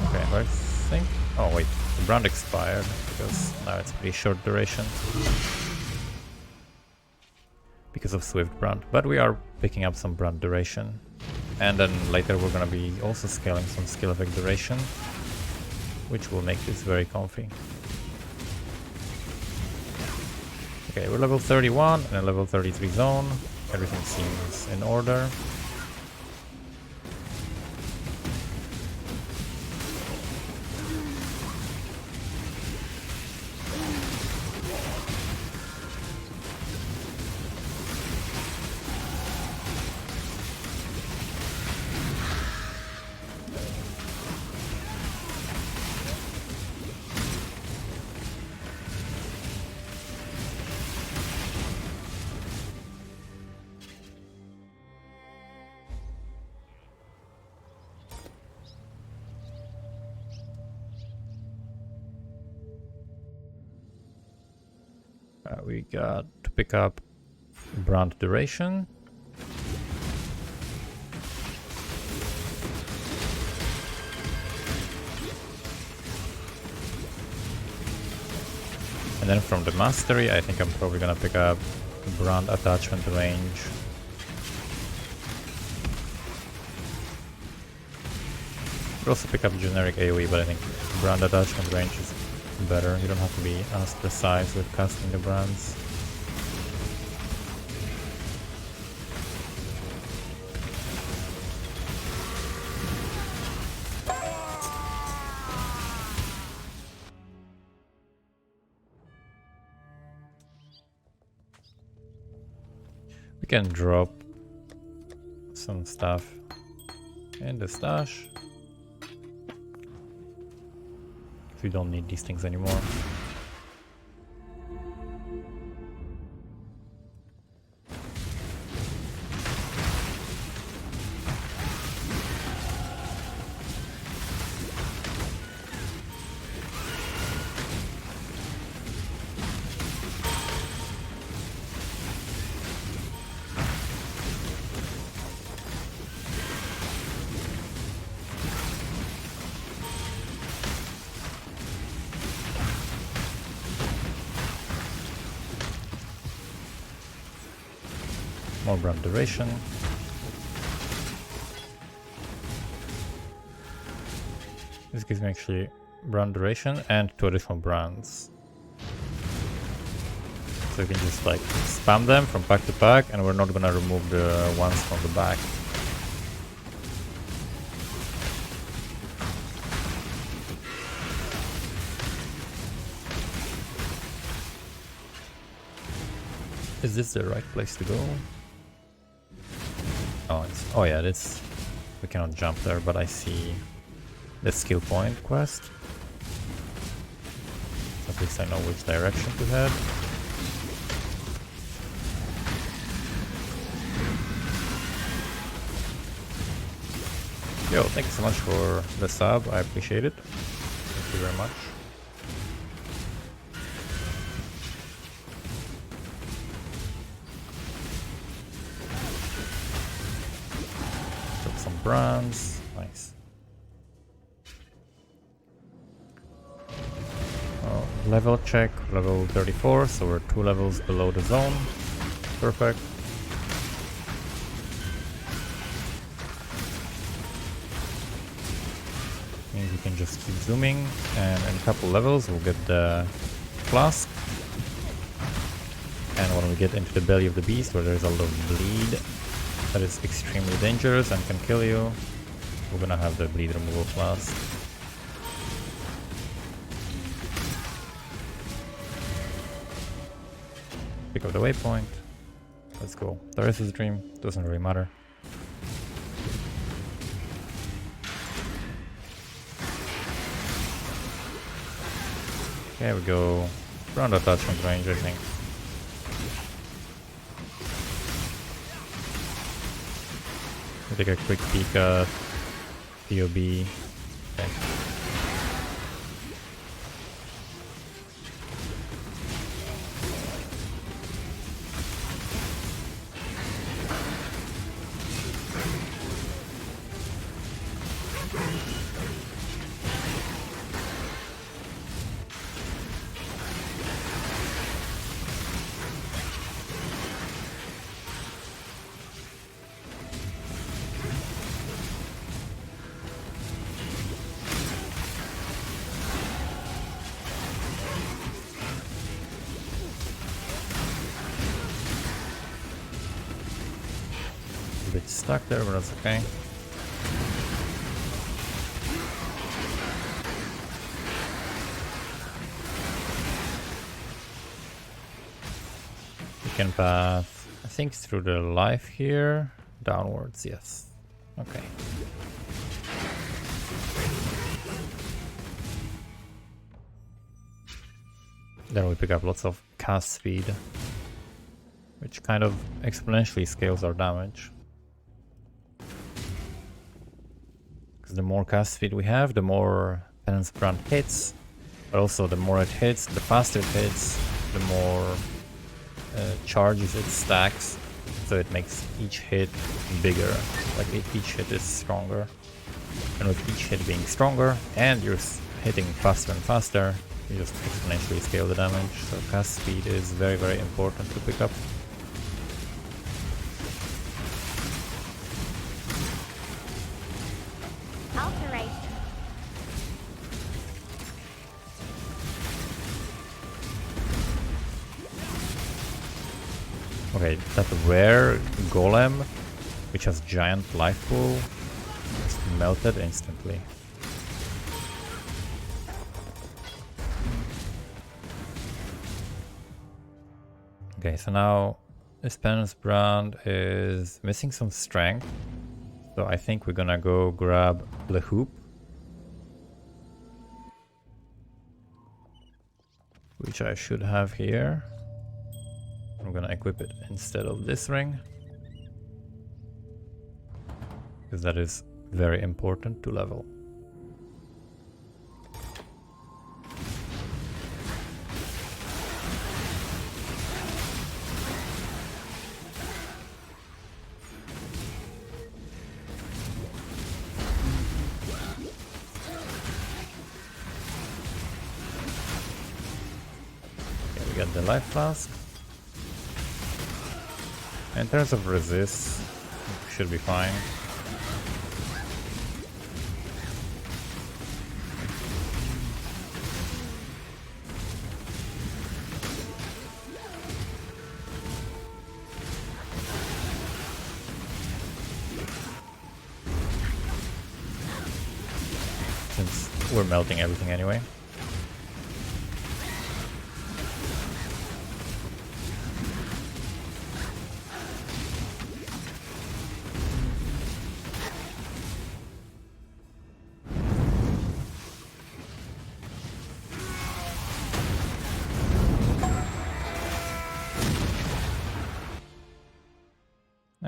Okay, I think... Oh wait, the brand expired because now it's pretty short duration because of Swift Brand, but we are picking up some brand duration. And then later we're gonna be also scaling some skill effect duration, which will make this very comfy. Okay, we're level 31 and a level 33 zone. Everything seems in order. We got to pick up brand duration. And then from the mastery, I think I'm probably gonna pick up brand attachment range. Could also pick up generic AoE, but I think brand attachment range is better. You don't have to be as precise with casting the brands. We can drop some stuff in the stash. We don't need these things anymore. More brand duration. This gives me actually brand duration and 2 additional brands. So you can just like spam them from pack to pack, and we're not gonna remove the ones from the back. Is this the right place to go? Oh, oh yeah, this... We cannot jump there, but I see the skill point quest. So at least I know which direction to head. Yo, thank you so much for the sub, I appreciate it. Thank you very much. Took some bronze, nice. Oh, level check, level 34, so we're 2 levels below the zone. Perfect. Means we can just keep zooming, and in a couple levels we'll get the flask. And when we get into the belly of the beast, where there's a lot of bleed, that is extremely dangerous and can kill you, we're gonna have the bleed removal flask. Pick up the waypoint. Let's go. The rest is a dream, doesn't really matter. There we go. Round attachment range, I think. We'll take a quick peek at POB. Okay. Bit stuck there, but that's okay. We can path, I think, through the life here, downwards, yes. Okay. Then we pick up lots of cast speed, which kind of exponentially scales our damage. The more cast speed we have, the more Penance brand hits, but also the more it hits, the faster it hits, the more charges it stacks, so it makes each hit bigger, like each hit is stronger. And with each hit being stronger, and you're hitting faster and faster, you just exponentially scale the damage, so cast speed is very, very important to pick up. Okay, that rare golem, which has giant life pool, just melted instantly. Okay, so now this Penance brand is missing some strength, so I think we're gonna go grab the hoop, which I should have here. I'm gonna equip it instead of this ring, because that is very important to level. Okay, we got the life flask. In terms of resist, should be fine. Since we're melting everything anyway.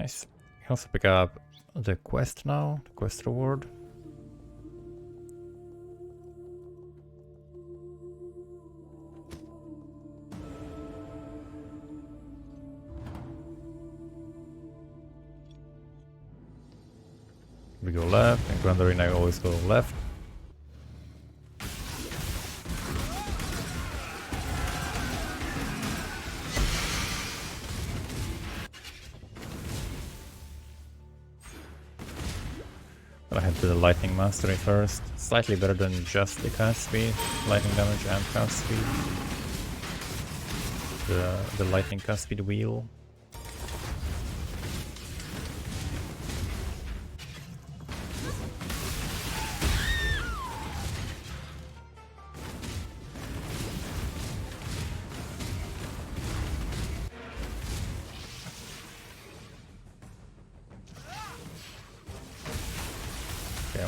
Nice. You can also pick up the quest now, the quest reward. We go left, and Grand Arena always go left. Gonna head to the Lightning Mastery first. Slightly better than just the cast speed, lightning damage and cast speed. The lightning cast speed wheel.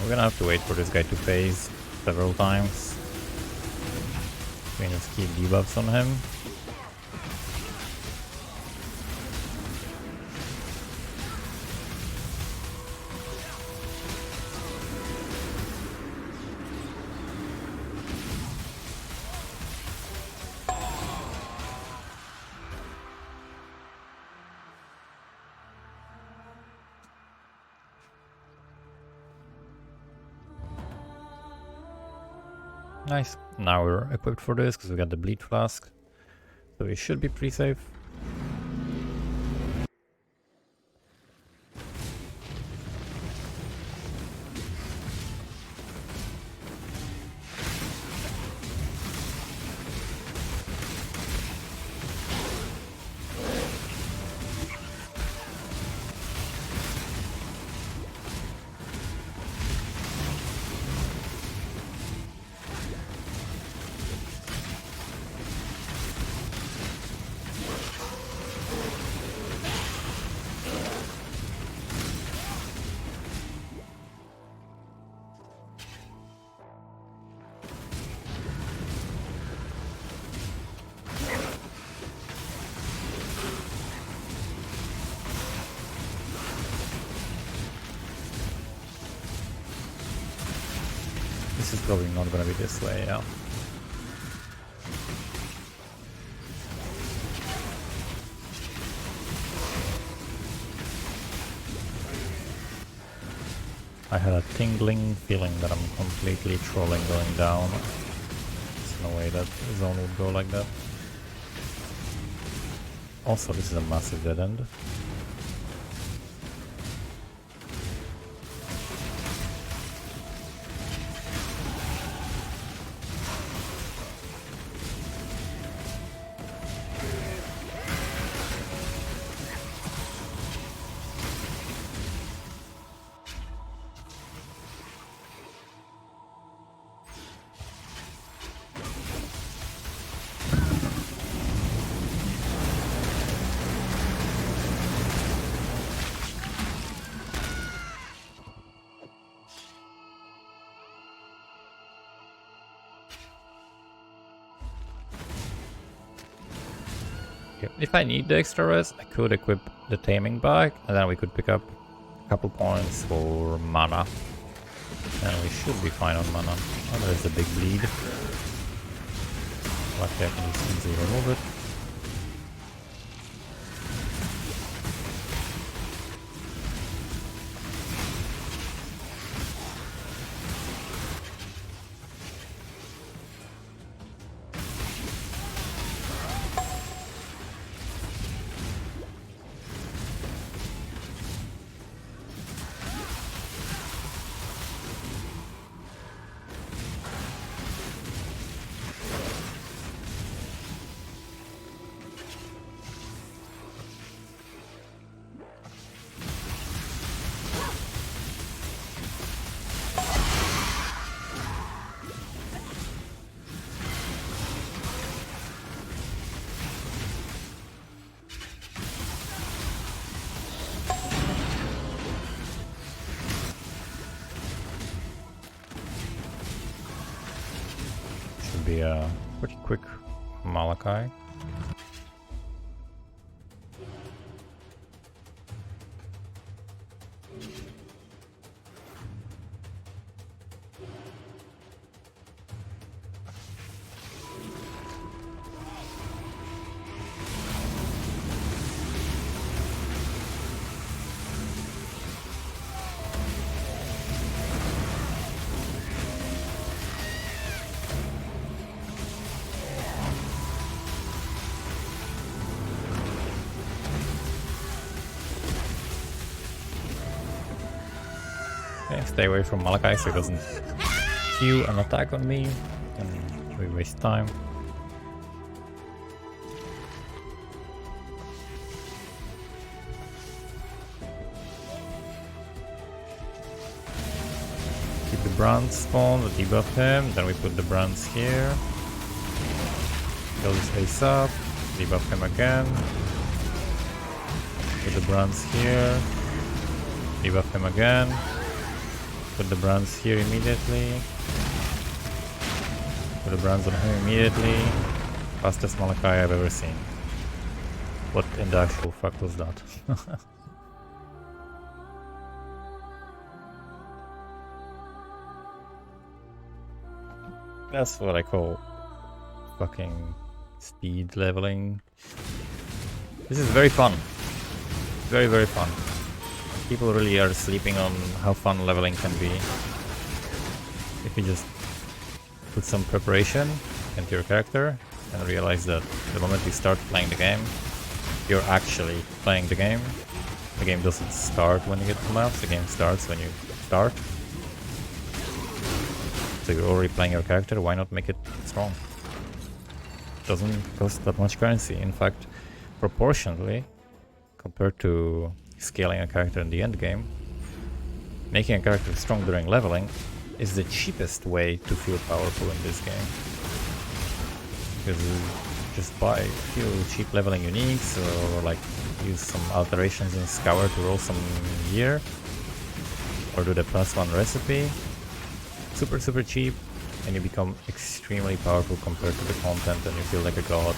We're gonna have to wait for this guy to phase several times. We can just keep debuffs on him. Nice. Now we're equipped for this because we got the bleed flask. So we should be pretty safe. This is probably not gonna be this way, yeah. I had a tingling feeling that I'm completely trolling going down. There's no way that zone would go like that. Also, this is a massive dead end. If I need the extra res, I could equip the taming back, and then we could pick up a couple points for mana. And we should be fine on mana. Oh, there's a big bleed. Luckily I can just easily remove it. Be a pretty quick Malachai. Okay, stay away from Malachai so he doesn't cue an attack on me, and we waste time. Keep the bronze spawn, we debuff him, then we put the bronze here. Kill this face up, debuff him again. Put the bronze here, debuff him again. Put the bronze here immediately. Put the bronze on him immediately. Fastest Malachai I've ever seen. What in the actual fuck was that? That's what I call fucking speed leveling. This is very fun. Very, very fun. People really are sleeping on how fun leveling can be. If you just put some preparation into your character and realize that the moment you start playing the game, you're actually playing the game. The game doesn't start when you get to maps, the game starts when you start. So you're already playing your character, why not make it strong? Doesn't cost that much currency. In fact, proportionally, compared to scaling a character in the end game, making a character strong during leveling is the cheapest way to feel powerful in this game. Because you just buy a few cheap leveling uniques, or like use some alterations in Scour to roll some gear, or do the +1 recipe. Super cheap, and you become extremely powerful compared to the content, and you feel like a god.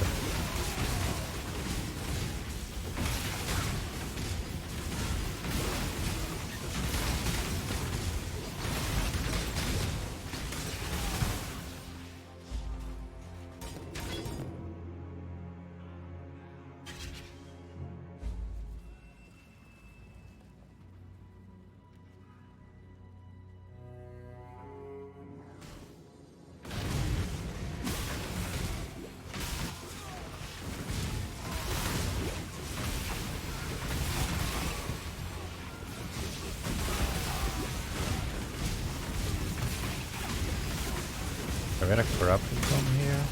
I got a corrupted from here.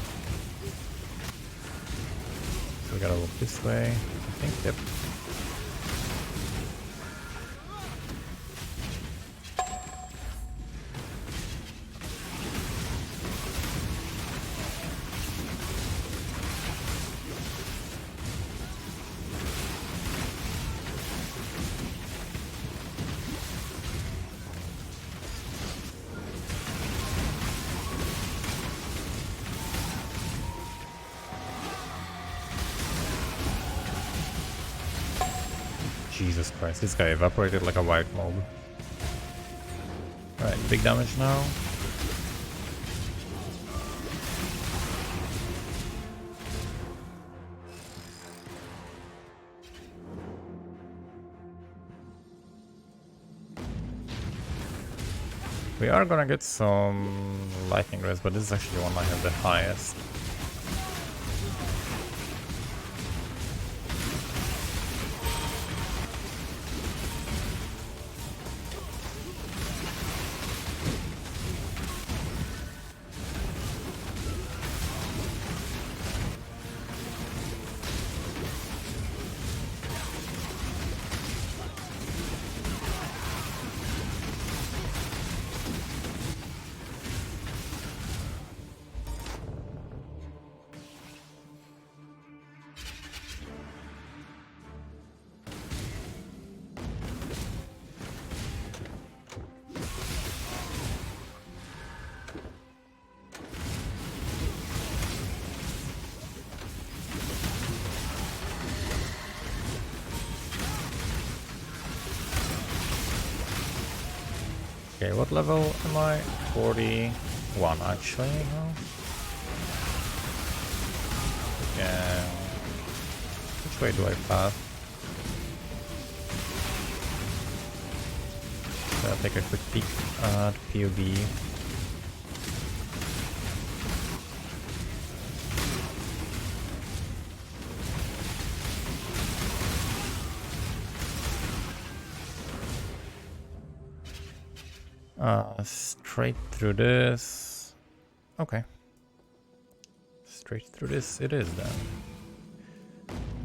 So we gotta look this way. I think, yep. Jesus Christ, this guy evaporated like a white mob. Alright, big damage now. We are gonna get some lightning rest, but this is actually the one I have the highest. Okay, what level am I? 41 actually. Yeah. Which way do I path? So I'll take a quick peek at POB. Straight through this. Okay. Straight through this it is then.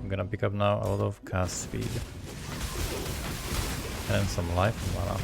I'm gonna pick up now a lot of cast speed. And some life mana.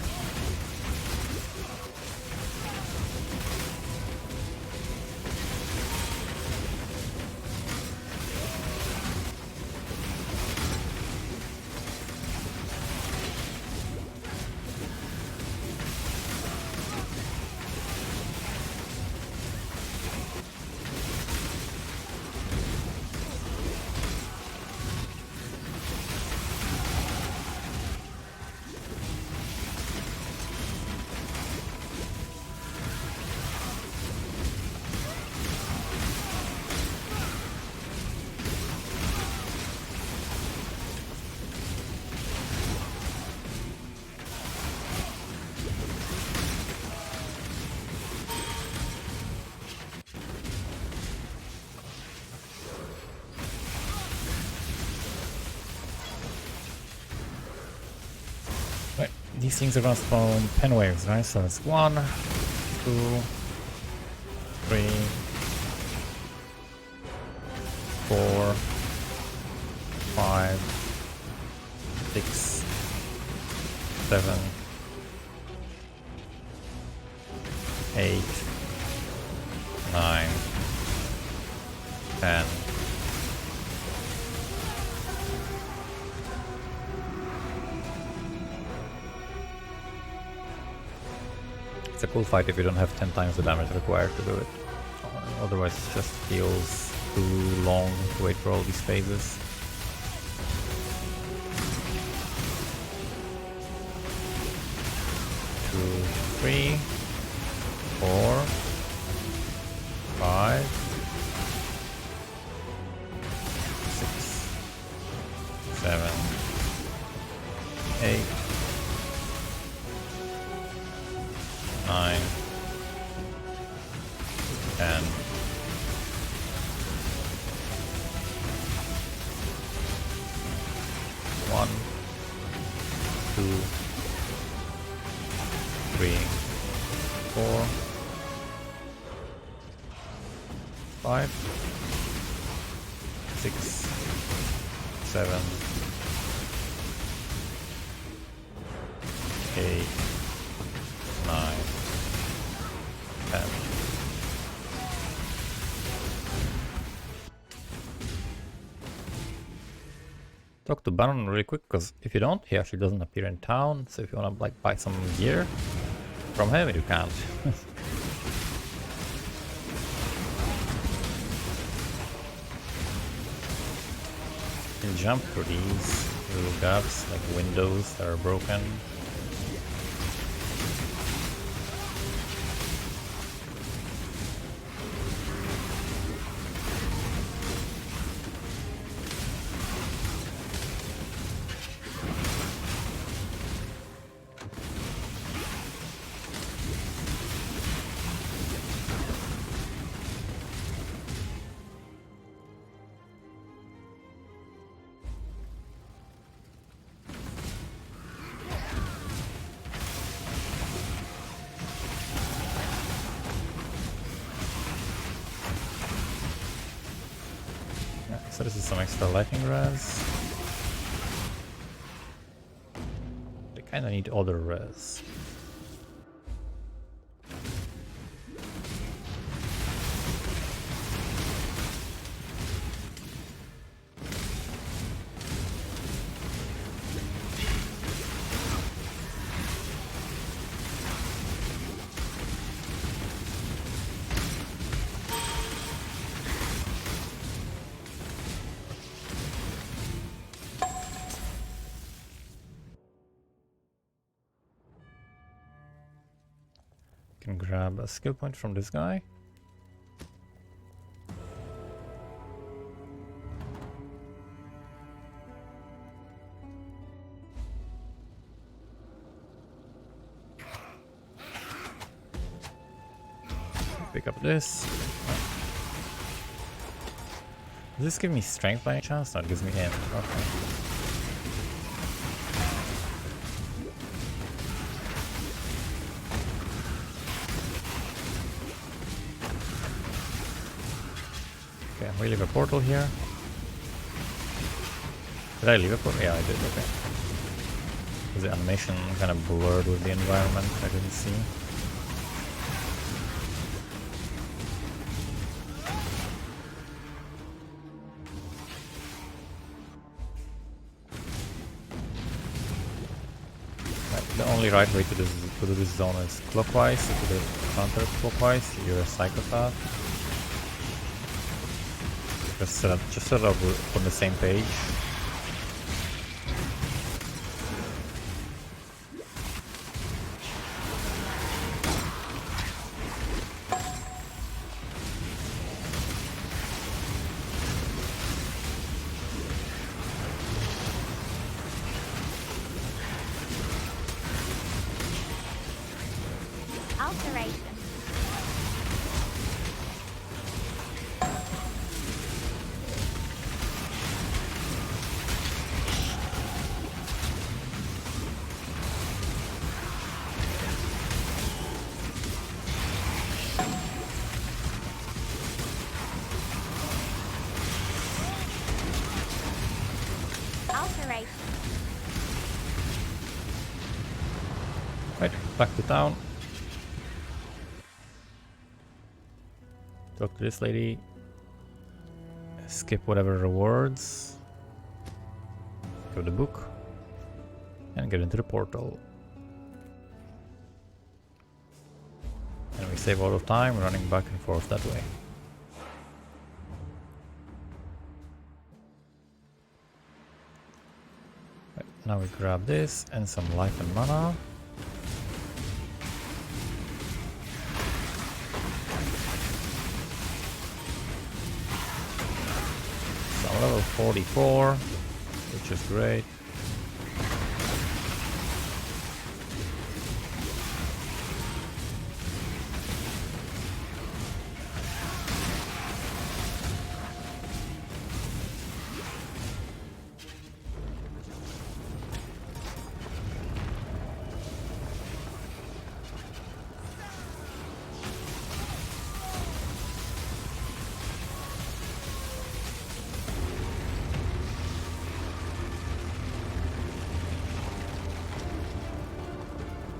These things are gonna spawn pen waves, right? So it's 1, 2, 3, 4, 5, 6, 7, 8, 9, 10. It's a cool fight if you don't have 10 times the damage required to do it. Otherwise it just feels too long to wait for all these phases. Two, 3, 4, 5, 6, 7, 8, 9, 10. One, 2, 3, 4, 5, 6, 7, 8, 9, 10. Talk to Baron really quick, because if you don't, he actually doesn't appear in town. So if you wanna like buy some gear from him, you can't. You can jump through these little gaps, like windows that are broken. So this is some extra lightning res. They kinda need other res. Can grab a skill point from this guy. Pick up this. Does this give me strength by any chance? No, it gives me int. Okay. we leave a portal here. Did I leave a portal? Yeah, I did, okay. Was the animation kind of blurred with the environment? I didn't see. The only right way to do this zone is clockwise. If you do it counterclockwise, you're a psychopath. Just set up on the same page. Alteration. Alteration. Right, back to town. Talk to this lady. Skip whatever rewards. Go to the book. And get into the portal. And we save a lot of time running back and forth that way. Right, now we grab this and some life and mana. Level 44, which is great.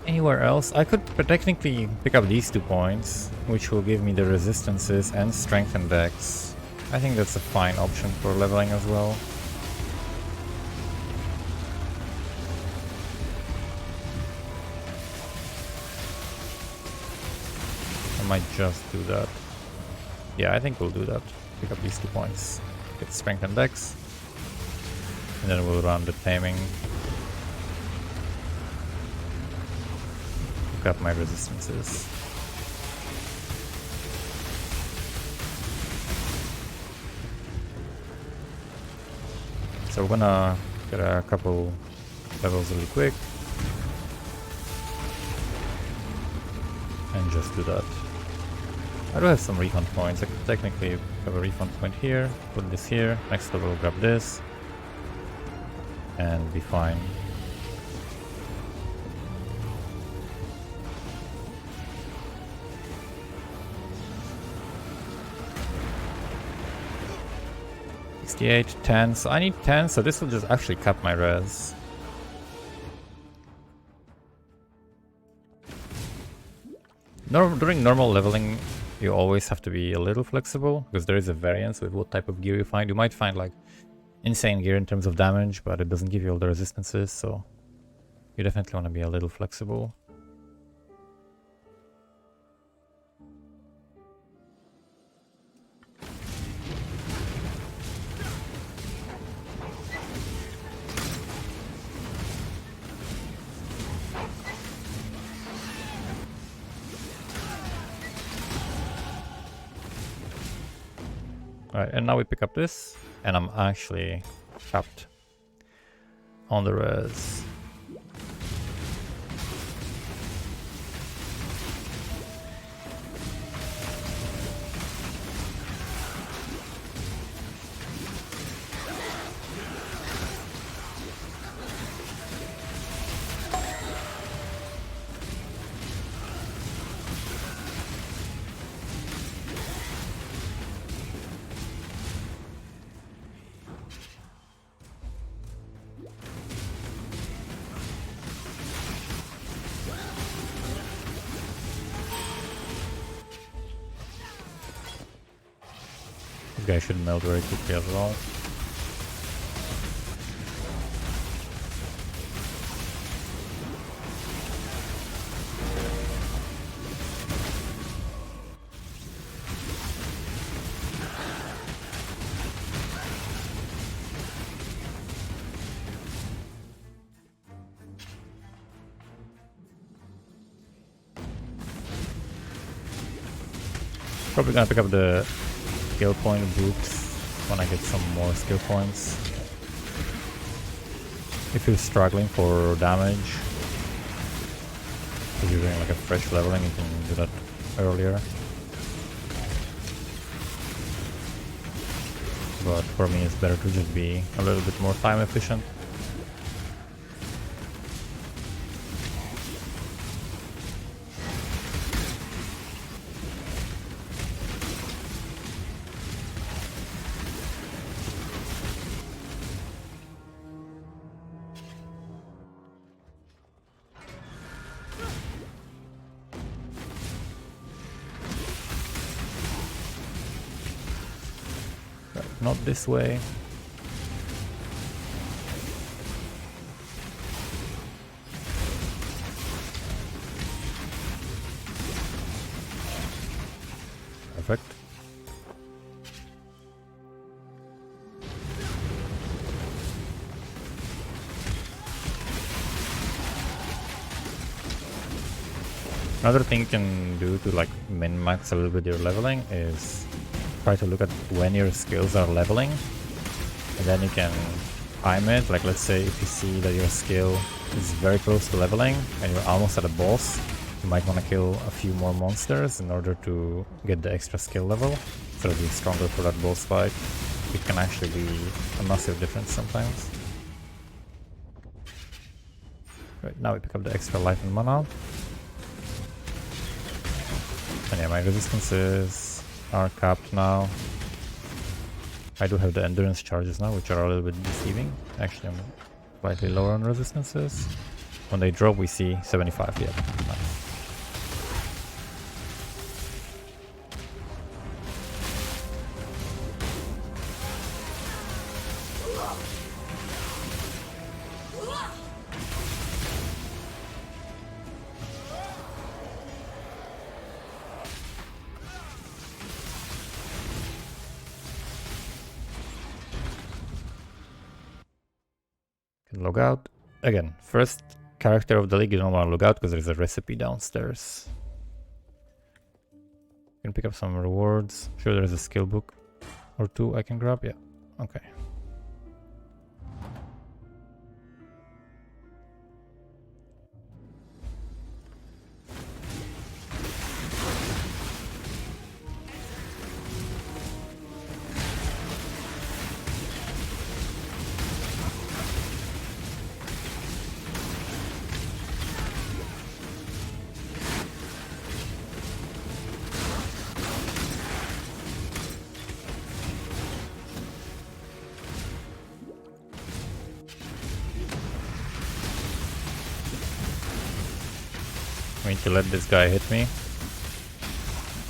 Anywhere else? I could technically pick up these 2 points, which will give me the resistances and strength and dex. I think that's a fine option for leveling as well. I might just do that. Yeah, I think we'll do that. Pick up these 2 points. Get strength and dex. And then we'll run the taming. Up my resistances. So we're gonna get a couple levels really quick and just do that. I do have some refund points. I could technically have a refund point here, put this here, next level grab this and be fine. $68, 10, so I need 10, so this will just actually cap my res. During normal leveling, you always have to be a little flexible, because there is a variance with what type of gear you find. You might find like insane gear in terms of damage, but it doesn't give you all the resistances, so you definitely want to be a little flexible. Alright, and now we pick up this, and I'm actually capped on the res. This guy should melt very quickly as well. Probably gonna pick up the skill point boots when I get some more skill points. If you're struggling for damage, if you're doing like a fresh leveling, you can do that earlier. But for me it's better to just be a little bit more time efficient. Not this way. Perfect. Another thing you can do to like min-max a little bit your leveling is try to look at when your skills are leveling, and then you can time it. Like let's say if you see that your skill is very close to leveling and you're almost at a boss, you might want to kill a few more monsters in order to get the extra skill level, so that you're stronger for that boss fight. It can actually be a massive difference sometimes. Right, now we pick up the extra life and mana. And yeah, my resistances are capped now. I do have the endurance charges now, which are a little bit deceiving. Actually, I'm slightly lower on resistances. When they drop, we see 75. Yeah, nice. Log out. Again, first character of the league, you don't want to log out because there's a recipe downstairs. You can pick up some rewards. I'm sure there's a skill book or two I can grab. Yeah, okay. I need to let this guy hit me,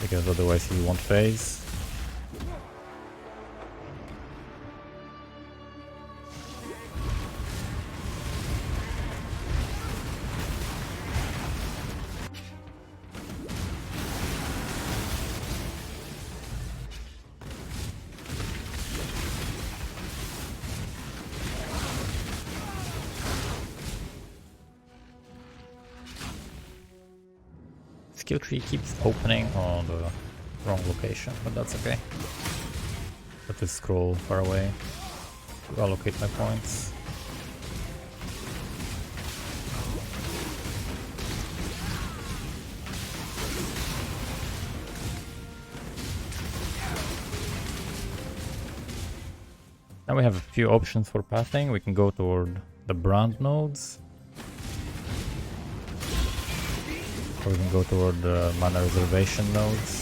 because otherwise he won't phase. Skill tree keeps opening on the wrong location, but that's okay. Let this scroll far away to allocate my points. Now we have a few options for pathing. We can go toward the brand nodes, or we can go toward the mana reservation nodes.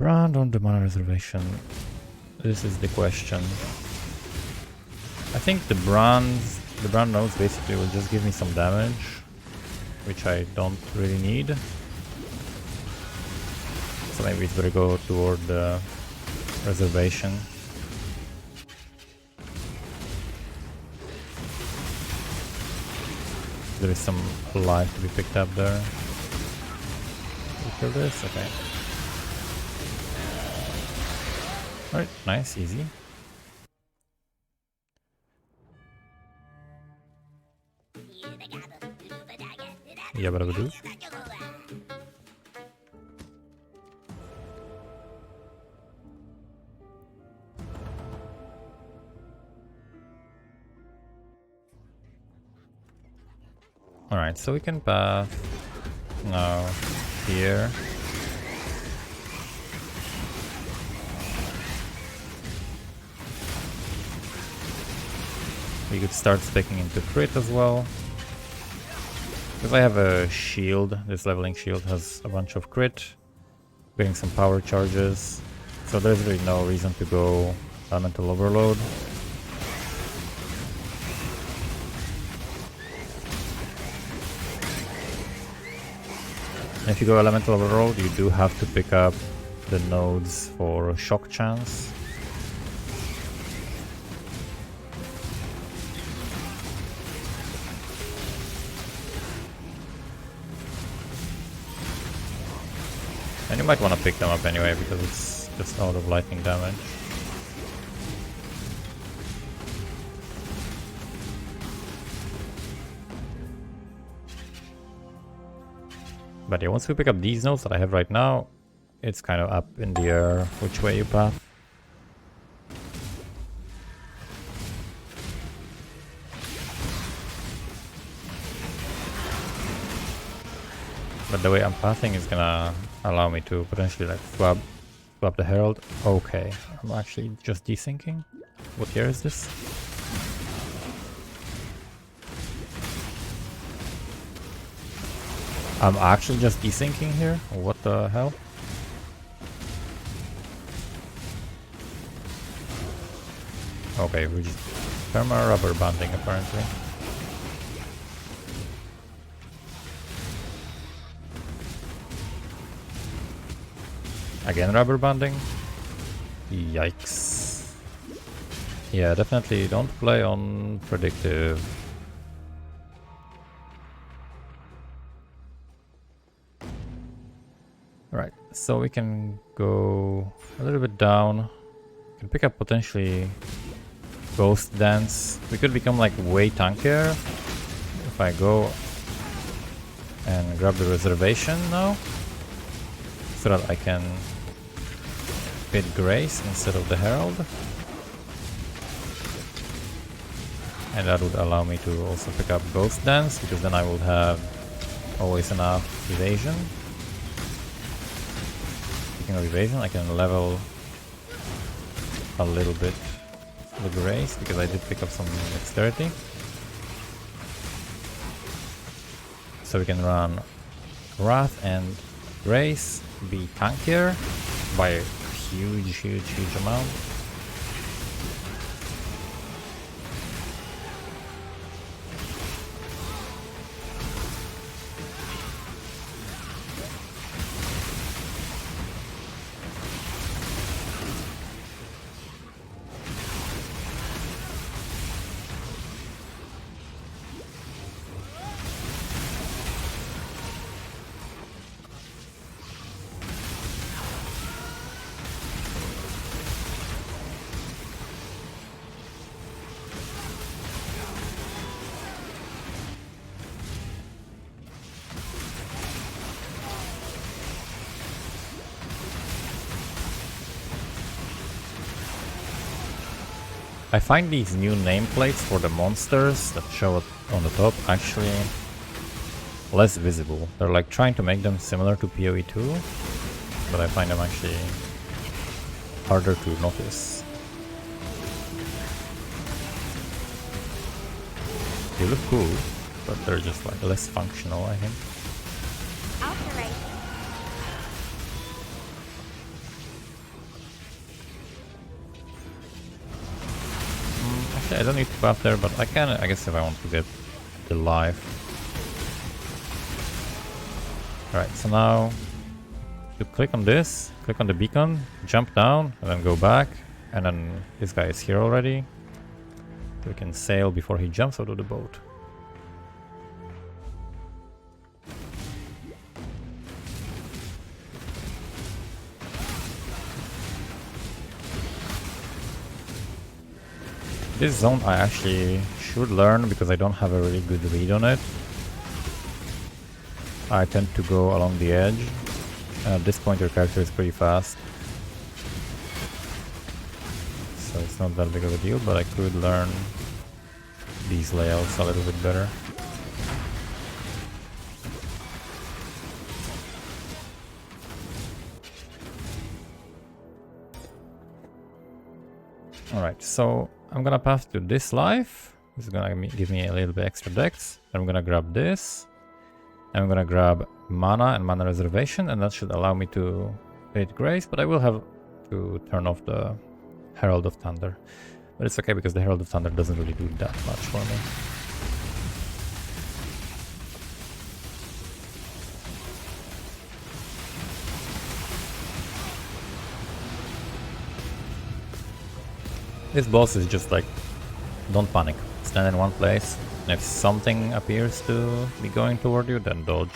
Brand on the mana reservation. This is the question. I think the brand nodes basically will just give me some damage, which I don't really need. So maybe it's better go toward the reservation. There is some life to be picked up there. We kill this? Okay. Alright, nice, easy. Yabba-dabba-doo. Alright, so we can path now here. We could start sticking into crit as well. If I have a shield, this leveling shield has a bunch of crit, getting some power charges, so there's really no reason to go elemental overload. And if you go elemental overload, you do have to pick up the nodes for shock chance. And you might want to pick them up anyway, because it's just out of lightning damage. But yeah, once we pick up these nodes that I have right now, it's kind of up in the air which way you path. But the way I'm pathing is gonna allow me to potentially like swap the herald. Okay, I'm actually just desyncing. What year is this? I'm actually just desyncing here? What the hell? Okay, we're just perma rubber banding apparently. Again rubber banding? Yikes. Yeah, definitely don't play on predictive. Right, so we can go a little bit down. We can pick up potentially Ghost Dance. We could become like way tankier if I go and grab the reservation now, so that I can hit Grace instead of the Herald. And that would allow me to also pick up Ghost Dance, because then I will have always enough evasion. Speaking of evasion, I can level a little bit the Grace, because I did pick up some dexterity. So we can run Wrath and Grace, be tankier by a huge amount. I find these new nameplates for the monsters that show up on the top actually less visible. They're like trying to make them similar to PoE 2, but I find them actually harder to notice. They look cool, but they're just like less functional, I think. Alteration. Actually, I don't need to buff there, but I can, I guess, if I want to get the life. Alright, so now you click on this, click on the beacon, jump down, and then go back. And then this guy is here already. We can sail before he jumps out of the boat. This zone I actually should learn because I don't have a really good read on it. I tend to go along the edge. At this point your character is pretty fast. So it's not that big of a deal, but I could learn these layouts a little bit better. Alright, so I'm gonna pass to this life. This is gonna give me a little bit extra dex. I'm gonna grab this. I'm gonna grab mana and mana reservation, and that should allow me to hit Grace, but I will have to turn off the Herald of Thunder. But it's okay because the Herald of Thunder doesn't really do that much for me. This boss is just like, don't panic, stand in one place, and if something appears to be going toward you, then dodge.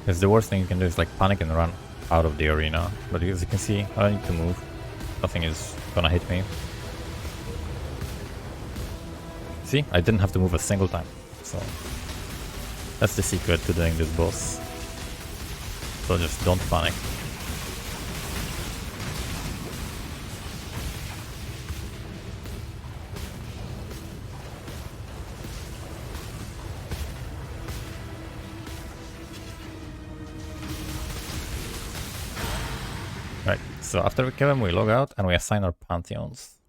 Because the worst thing you can do is like panic and run out of the arena, but as you can see, I don't need to move, nothing is gonna hit me. See, I didn't have to move a single time, so that's the secret to doing this boss. So just don't panic. Right, so after we kill him, we log out and we assign our pantheons.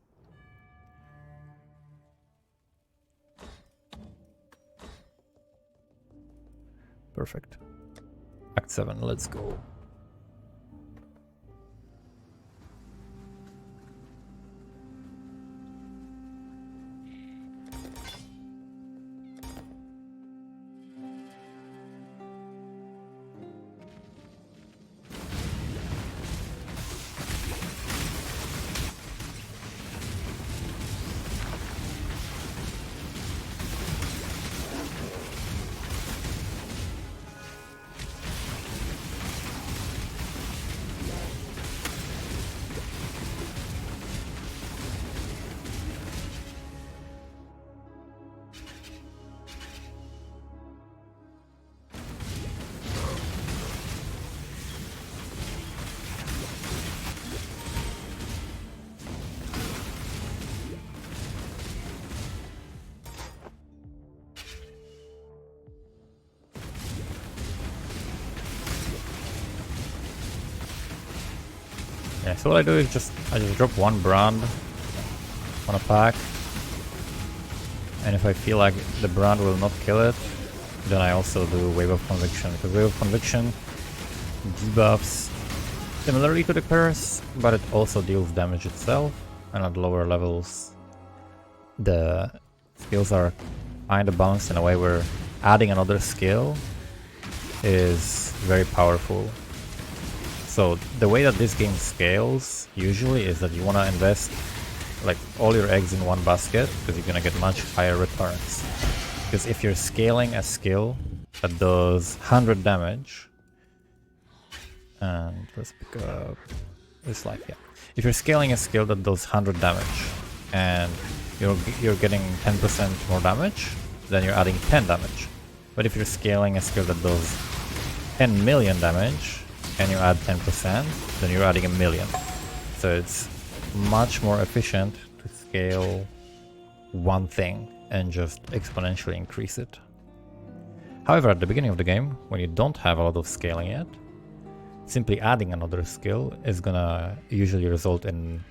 Perfect. Act 7, let's go. Yeah, so what I do is I just drop one brand on a pack, and if I feel like the brand will not kill it, then I also do Wave of Conviction, because Wave of Conviction debuffs similarly to the curse, but it also deals damage itself, and at lower levels the skills are kind of balanced in a way where adding another skill is very powerful. So the way that this game scales usually is that you want to invest like all your eggs in one basket because you're going to get much higher returns. Because if you're scaling a skill that does 100 damage, and let's pick up this life, yeah. If you're scaling a skill that does 100 damage and you're getting 10% more damage, then you're adding 10 damage. But if you're scaling a skill that does 10 million damage, and you add 10%, then you're adding 1,000,000. So it's much more efficient to scale one thing and just exponentially increase it. However, at the beginning of the game, when you don't have a lot of scaling yet, simply adding another skill is gonna usually result in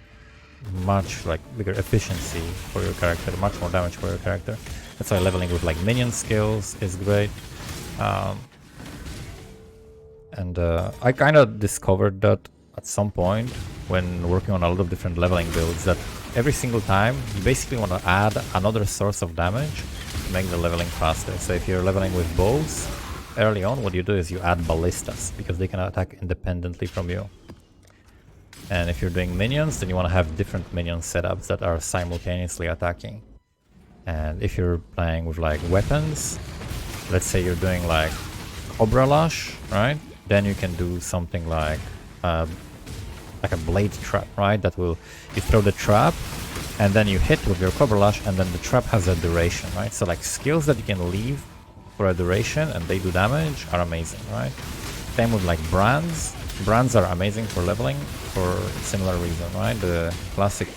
much like bigger efficiency for your character, much more damage for your character. That's why leveling with like minion skills is great. And I kind of discovered that at some point when working on a lot of different leveling builds, that every single time you basically want to add another source of damage to make the leveling faster. So if you're leveling with bows, early on what you do is you add ballistas, because they can attack independently from you. And if you're doing minions, then you want to have different minion setups that are simultaneously attacking. And if you're playing with like weapons, let's say you're doing like Cobra Lash, right? Then you can do something like a blade trap, right? That will, you throw the trap and then you hit with your Cobra Lash, and then the trap has a duration, right? So like skills that you can leave for a duration and they do damage are amazing, right? Same with like brands. Brands are amazing for leveling for similar reason, right? The classic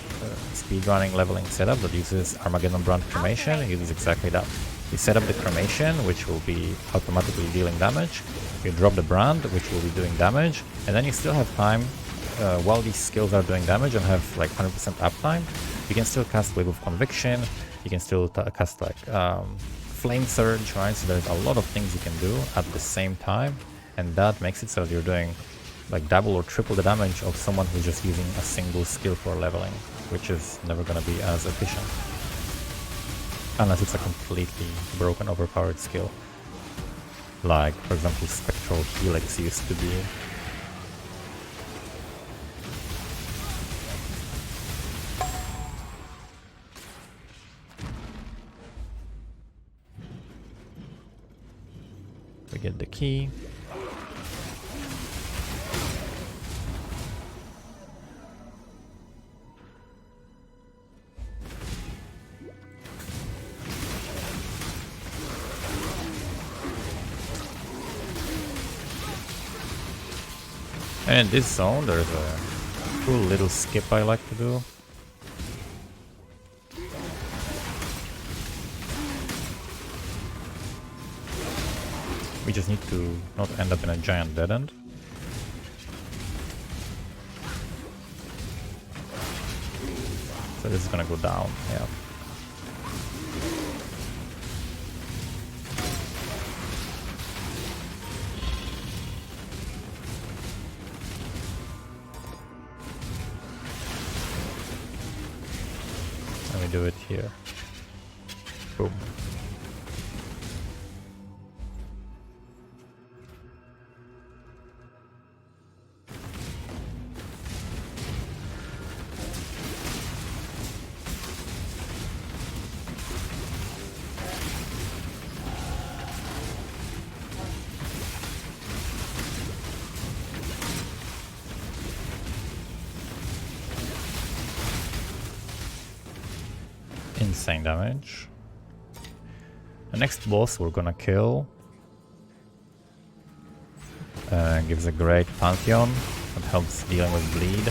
speedrunning leveling setup that uses Armageddon Brand Cremation uses exactly that. You set up the cremation, which will be automatically dealing damage. You drop the brand, which will be doing damage, and then you still have time while these skills are doing damage and have like 100% uptime. You can still cast Wave of Conviction. You can still cast like Flame Surge, right? So there's a lot of things you can do at the same time, and that makes it so that you're doing like double or triple the damage of someone who's just using a single skill for leveling, which is never gonna be as efficient. Unless it's a completely broken, overpowered skill. Like, for example, Spectral Helix used to be. We get the key. And in this zone there's a cool little skip I like to do. We just need to not end up in a giant dead end. So this is gonna go down, yeah. Let me do it here. Boom. Insane damage. The next boss we're gonna kill gives a great Pantheon that helps dealing with bleed.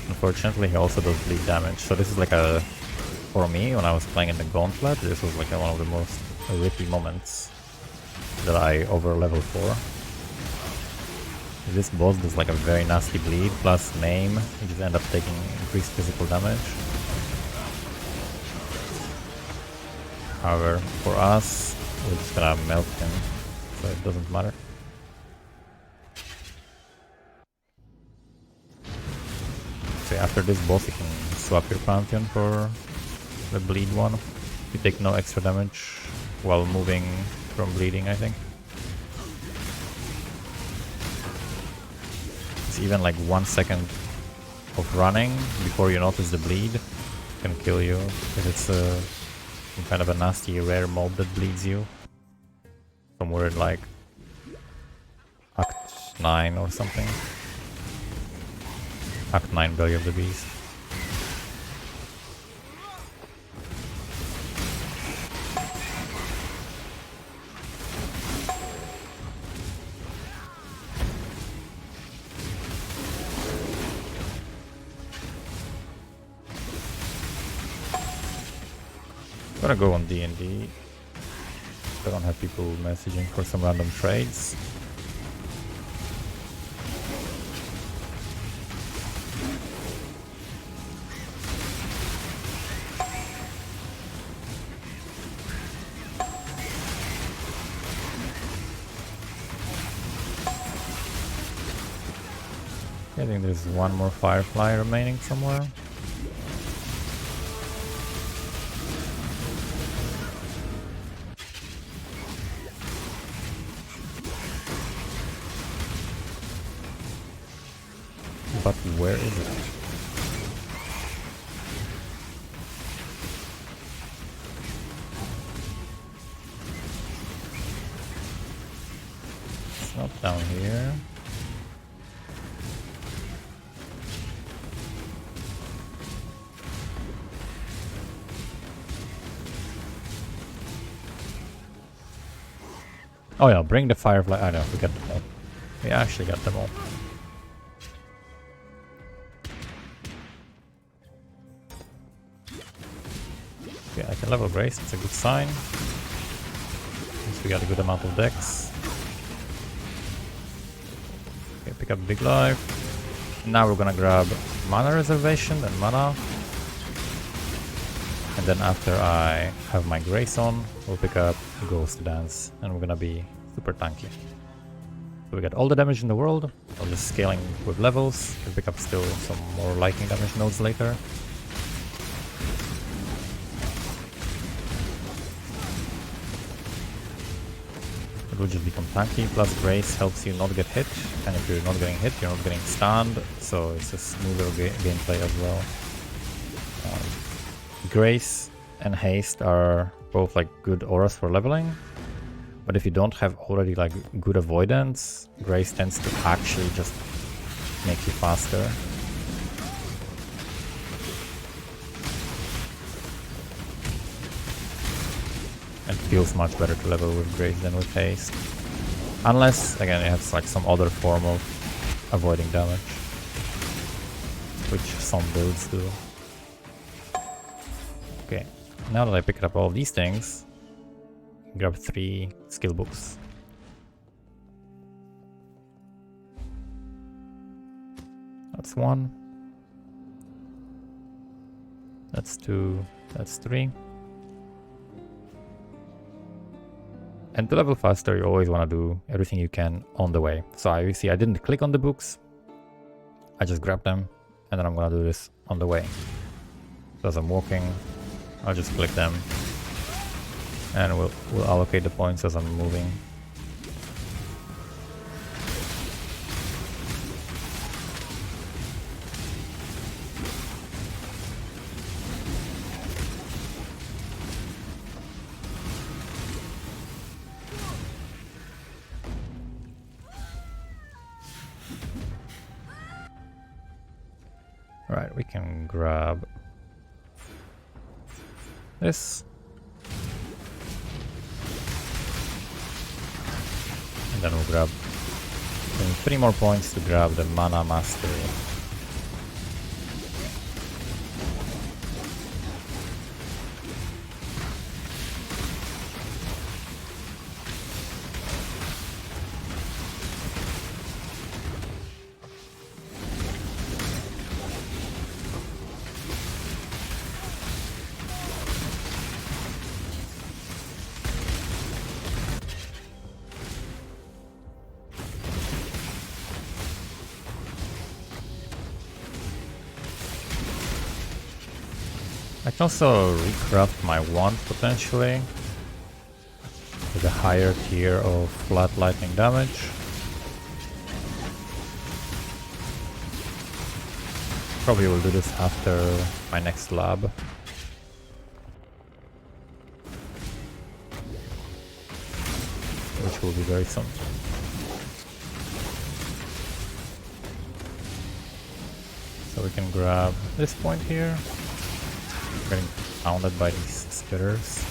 Unfortunately, he also does bleed damage. So this is like a, for me, when I was playing in the Gauntlet, this was like one of the most rippy moments that I over level for. This boss does like a very nasty bleed plus maim. You just end up taking increased physical damage. However, for us, we're just gonna melt him, so it doesn't matter. So after this boss you can swap your Pantheon for the bleed one. You take no extra damage while moving from bleeding, I think. It's even like 1 second of running before you notice the bleed can kill you if it's some kind of a nasty rare mob that bleeds you. Somewhere in like Act 9 or something. Act 9 Belly of the Beast. I'm gonna go on D&D. I don't have people messaging for some random trades. I think there's one more Firefly remaining somewhere. But where is it? It's not down here. Oh yeah, bring the Firefly. I know, we got them all. We actually got them all. Okay, I can level Grace, it's a good sign. Means we got a good amount of decks. Okay, pick up Big Life. Now we're gonna grab Mana Reservation and Mana. And then after I have my Grace on, we'll pick up Ghost Dance, and we're gonna be super tanky. So we got all the damage in the world, I'm just scaling with levels, we'll pick up still some more lightning damage nodes later. It will just become tanky, plus Grace helps you not get hit, and if you're not getting hit, you're not getting stunned, so it's a smoother gameplay as well. Grace and Haste are both like good auras for leveling, but if you don't have already like good avoidance, Grace tends to actually just make you faster. And it feels much better to level with Grace than with Haste. Unless, again, it has like some other form of avoiding damage, which some builds do. Okay, now that I picked up all these things, grab 3 skill books. That's 1. That's 2. That's 3. And to level faster, you always want to do everything you can on the way. So you see I didn't click on the books, I just grabbed them, and then I'm gonna do this on the way. So as I'm walking, I'll just click them, and we'll allocate the points as I'm moving. Right, we can grab this. And then we'll grab 3 more points to grab the Mana Mastery. I can also recraft my wand potentially with a higher tier of flat lightning damage. Probably will do this after my next lab. Which will be very soon. So we can grab this point here. Getting pounded by these spitters.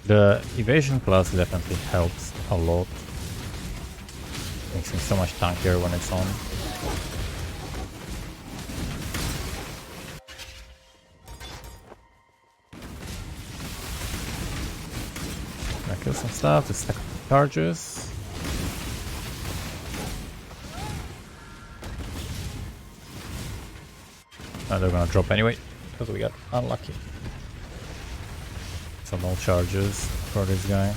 The evasion class definitely helps a lot. Makes me so much tankier when it's on. Gonna kill some stuff, just stack charges. And they're gonna drop anyway, because we got unlucky. So no charges for this guy.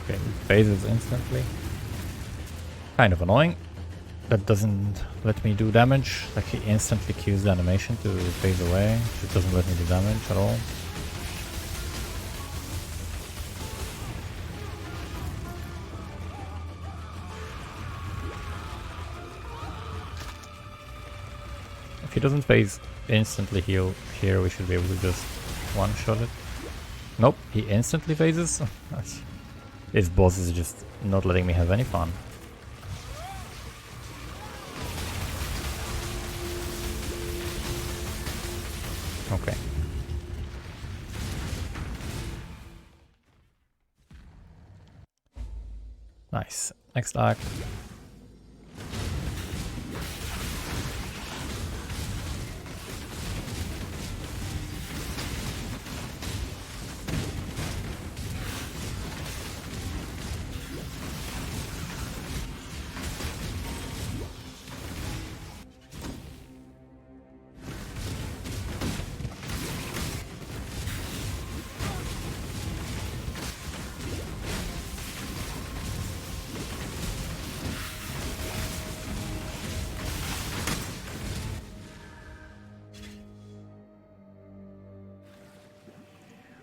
Okay, he phases instantly. Kind of annoying. That doesn't let me do damage. Like he instantly cues the animation to phase away. It doesn't let me do damage at all. If he doesn't phase instantly heal here, we should be able to just one-shot it. Nope, he instantly phases. This boss is just not letting me have any fun. Okay. Nice. Next act.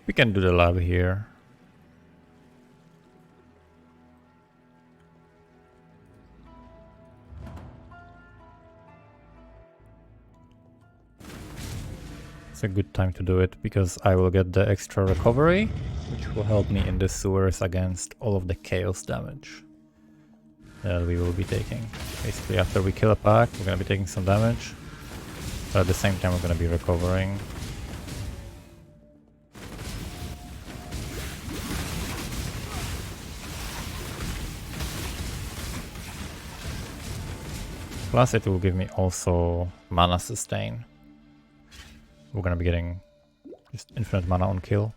We can do the lab here. It's a good time to do it because I will get the extra recovery, which will help me in the sewers against all of the chaos damage that we will be taking. Basically, after we kill a pack, we're gonna be taking some damage, but at the same time, we're gonna be recovering. Plus it will give me also mana sustain. We're gonna be getting just infinite mana on kill.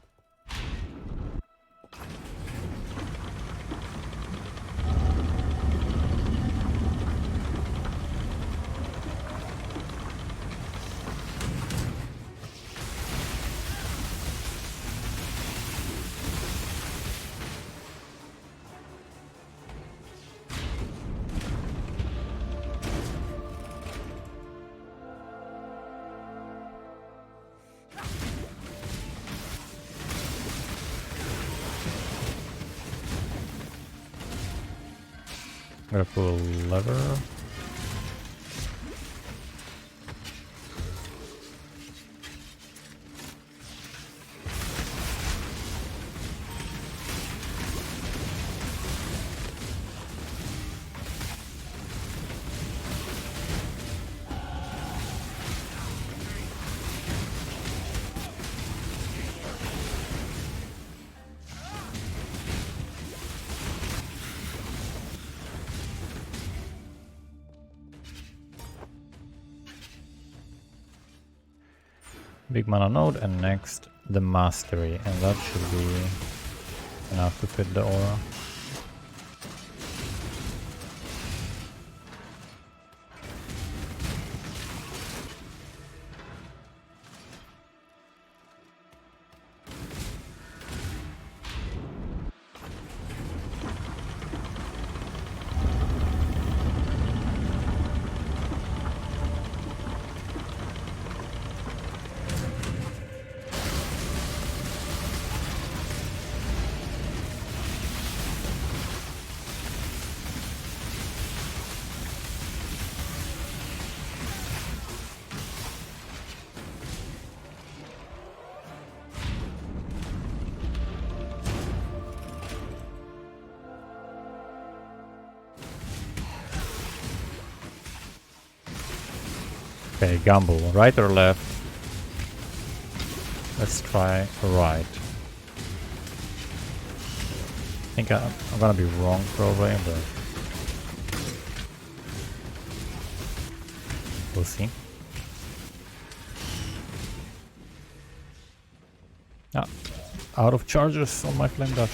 I'm gonna pull a lever. Big mana node, and next the mastery, and that should be enough to fit the aura. Okay, gamble, right or left? Let's try right. I think I'm gonna be wrong probably, but we'll see. Ah, out of charges on my flame dash.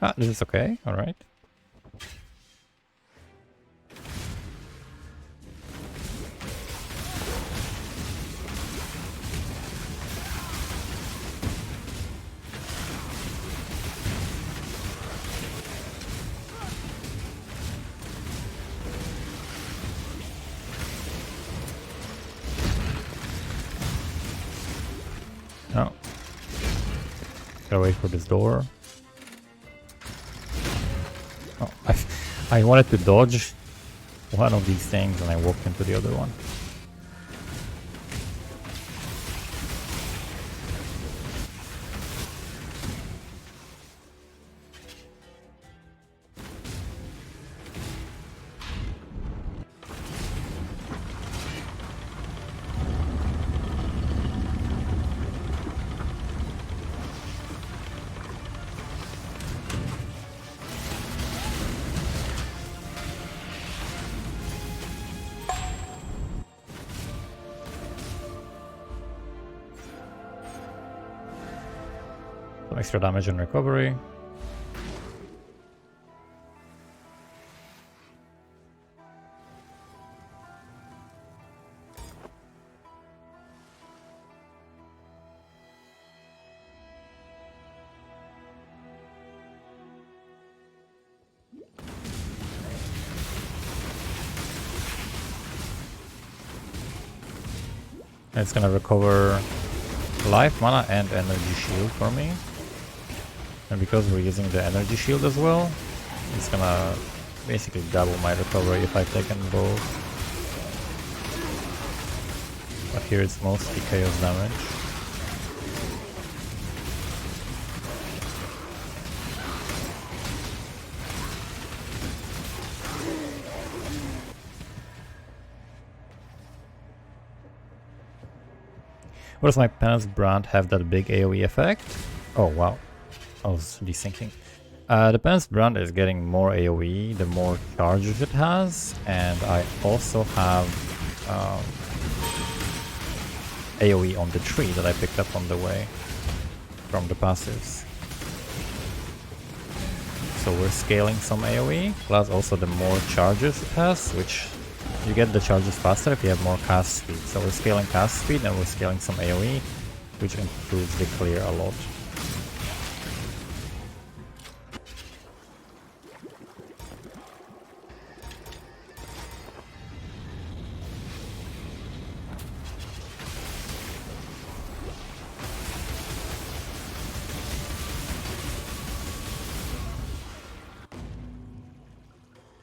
Ah, this is okay, alright. Oh. Gotta wait for this door. Oh, I wanted to dodge one of these things and I walked into the other one. Some extra damage and recovery. It's gonna recover life, mana, and energy shield for me. And because we're using the energy shield as well, it's gonna basically double my recovery if I've taken both. But here it's mostly chaos damage. What does my Penance brand have that big AoE effect? Oh wow, I was desyncing. The Penance brand is getting more AoE the more charges it has, and I also have AoE on the tree that I picked up on the way from the passives. So we're scaling some AoE, plus also the more charges it has, which you get the charges faster if you have more cast speed. So we're scaling cast speed and we're scaling some AoE, which improves the clear a lot.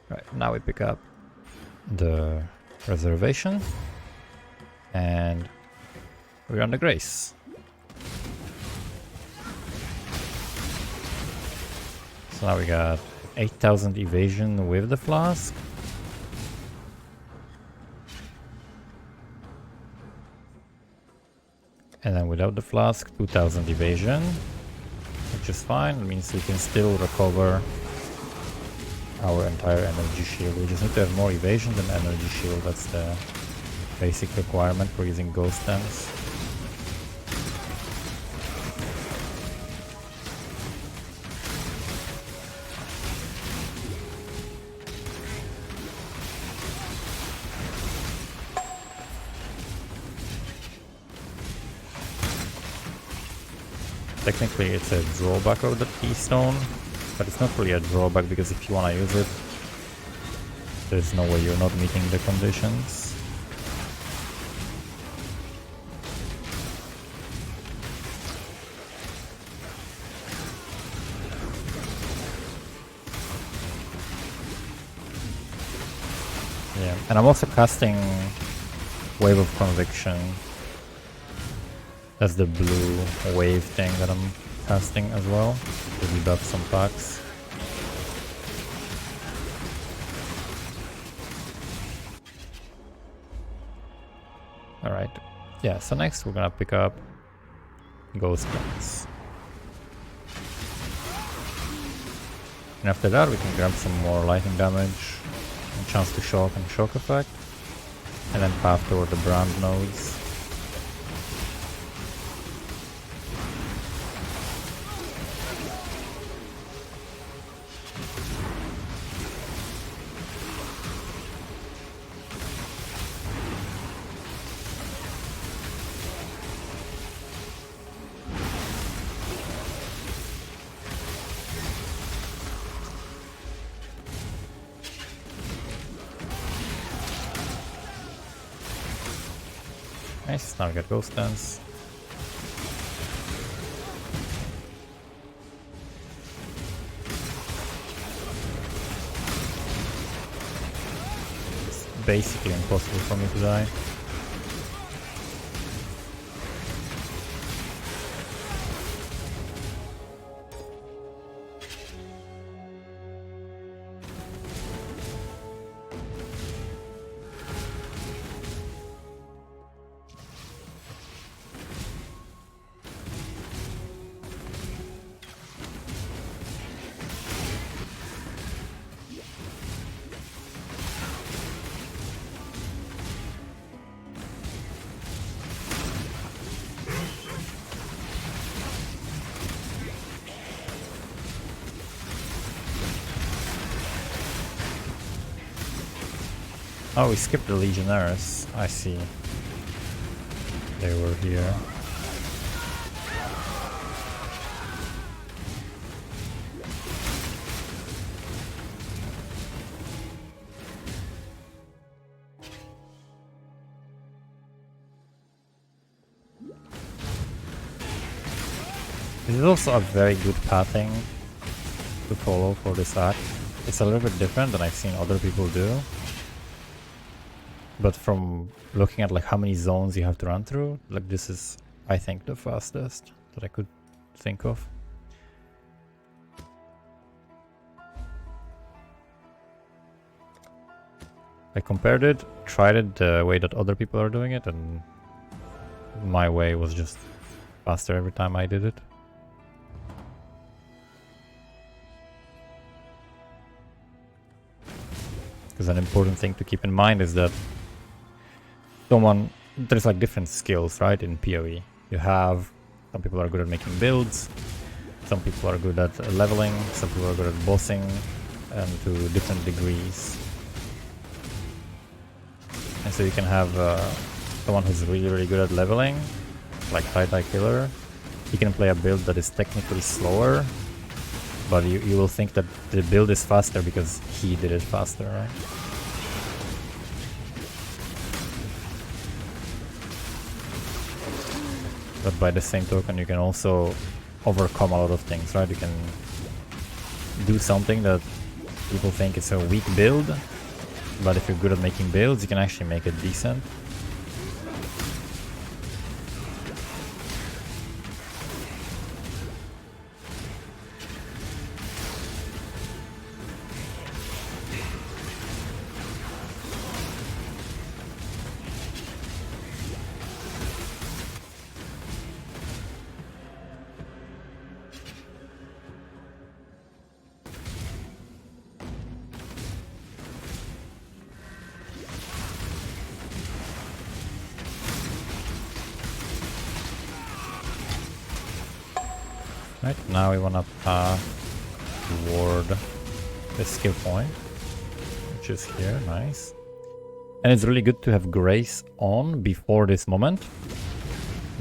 Right, now we pick up the reservation and we're on the grace. So now we got 8,000 evasion with the flask. And then without the flask, 2,000 evasion, which is fine. It means we can still recover our entire energy shield. We just need to have more evasion than energy shield. That's the basic requirement for using ghost dance. Technically it's a drawback of the keystone, but it's not really a drawback because if you want to use it, there's no way you're not meeting the conditions. Yeah, and I'm also casting Wave of Conviction. That's the blue wave thing that I'm casting as well to debuff some packs. Alright. Yeah, so next we're gonna pick up Ghost Guns. And after that we can grab some more lightning damage, and chance to shock and shock effect, and then path toward the brand nodes. Nice, now we got Ghost Dance. It's basically impossible for me to die. Oh, we skipped the Legionnaires. I see. They were here. This is also a very good pathing to follow for this act. It's a little bit different than I've seen other people do. But from looking at like how many zones you have to run through, like this is, I think, the fastest that I could think of. I compared it, tried it the way that other people are doing it, and my way was just faster every time I did it. Because an important thing to keep in mind is that there's like different skills, right, in PoE. You have, some people are good at making builds, some people are good at leveling, some people are good at bossing, and to different degrees. And so you can have someone who's really good at leveling, like tie-dye killer. He can play a build that is technically slower, but you will think that the build is faster because he did it faster, right? But by the same token, you can also overcome a lot of things, right? You can do something that people think is a weak build, but if you're good at making builds, you can actually make it decent. Right, now we wanna path toward the skill point, which is here, nice. And it's really good to have Grace on before this moment,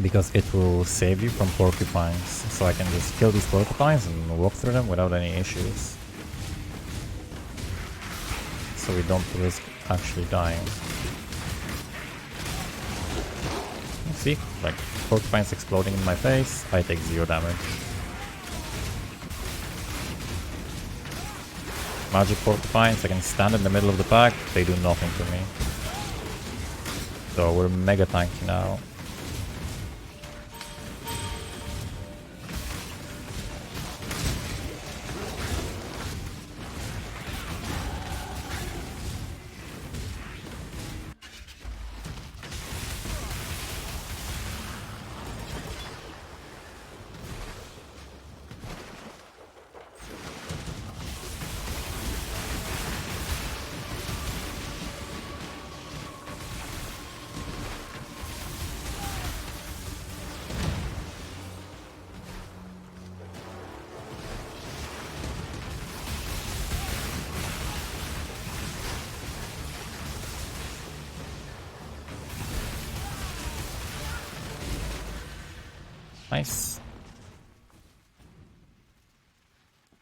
because it will save you from porcupines. So I can just kill these porcupines and walk through them without any issues. So we don't risk actually dying. See, like porcupines exploding in my face, I take 0 damage. Magic porcupines, I can stand in the middle of the pack, they do nothing to me. So we're mega tanky now. Nice.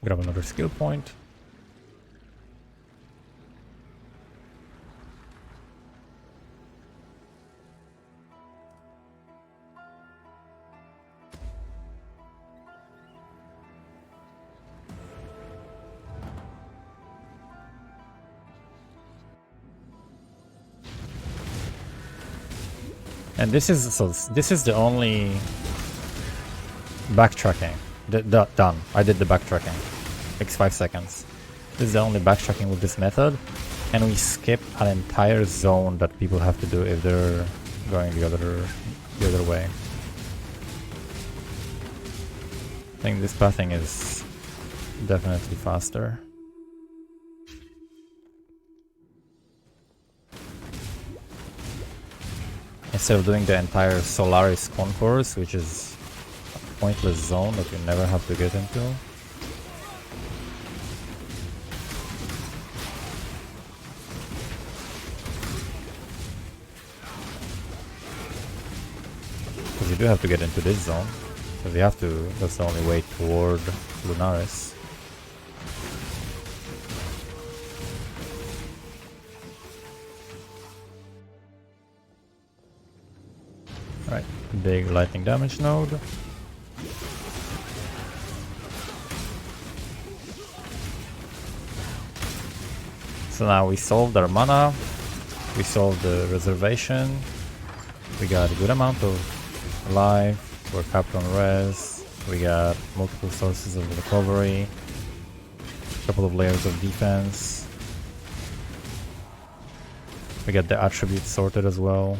Grab another skill point. And this is the only backtracking. Done. I did the backtracking. Takes 5 seconds. This is the only backtracking with this method, and we skip an entire zone that people have to do if they're going the other way. I think this pathing is definitely faster. Instead of doing the entire Solaris concourse, which is a pointless zone that you never have to get into. Because you do have to get into this zone. Because you have to, that's the only way toward Lunaris. Right, big lightning damage node. So now we solved our mana, we solved the reservation, we got a good amount of life, we're capped on res, we got multiple sources of recovery, a couple of layers of defense, we got the attributes sorted as well.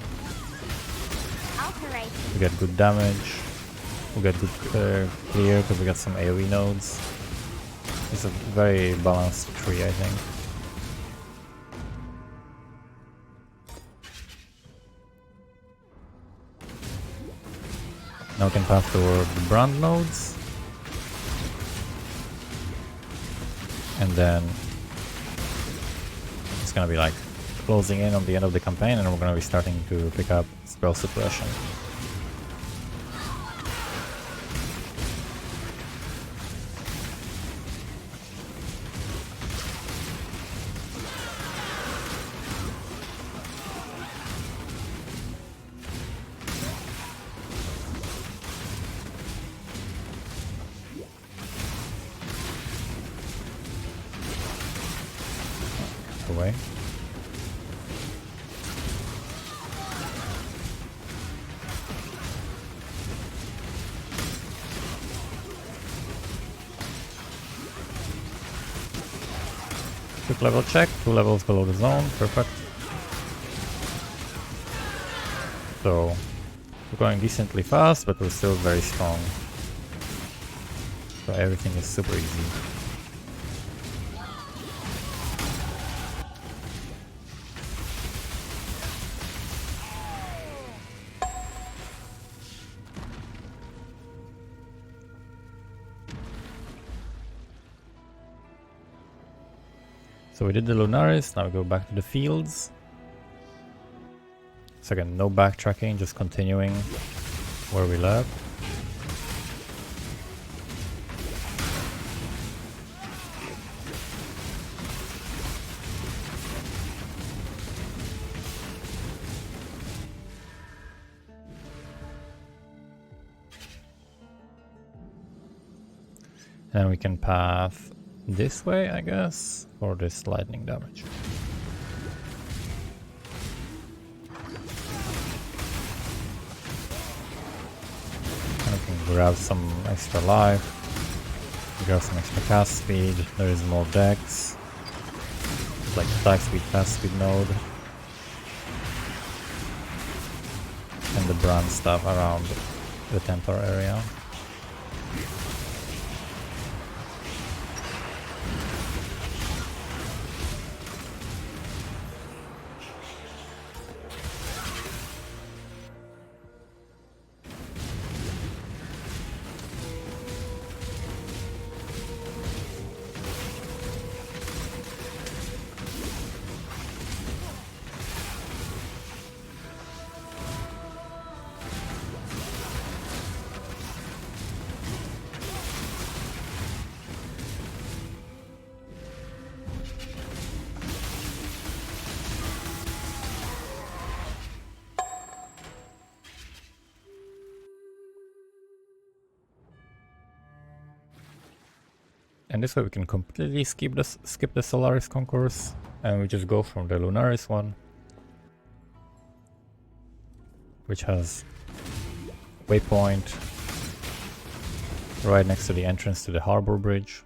We got good damage, we got good clear because we got some AoE nodes. It's a very balanced tree, I think. Now we can path toward the brand nodes. And then it's gonna be like closing in on the end of the campaign, and we're gonna be starting to pick up spell suppression. Away. Quick level check, 2 levels below the zone, perfect. So we're going decently fast, but we're still very strong. So everything is super easy. So we did the Lunaris, now we go back to the fields. So again, no backtracking, just continuing where we left. And we can path this way, I guess, for this lightning damage. And we can grab some extra life, grab some extra cast speed, there is more dex, it's like attack speed, cast speed node, and the brand stuff around the Templar area. And this way we can completely skip the Solaris concourse, and we just go from the Lunaris one, which has waypoint right next to the entrance to the harbor bridge.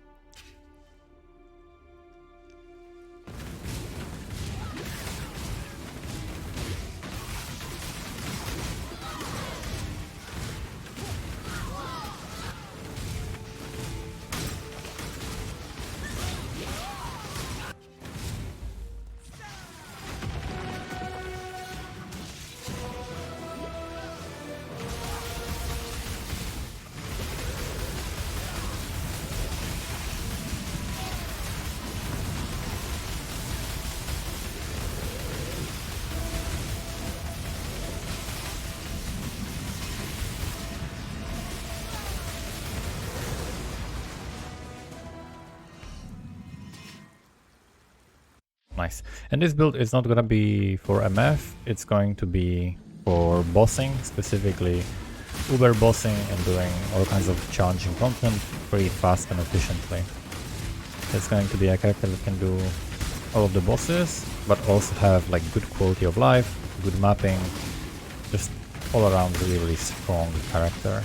Nice. And this build is not gonna be for MF, it's going to be for bossing, specifically Uber bossing and doing all kinds of challenging content pretty fast and efficiently. It's going to be a character that can do all of the bosses, but also have like good quality of life, good mapping, just all around really, really strong character.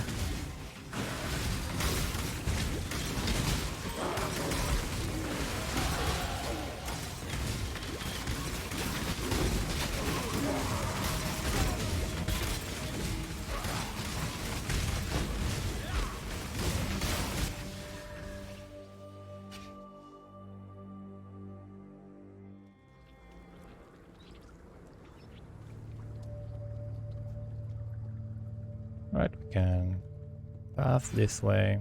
Right, we can pass this way.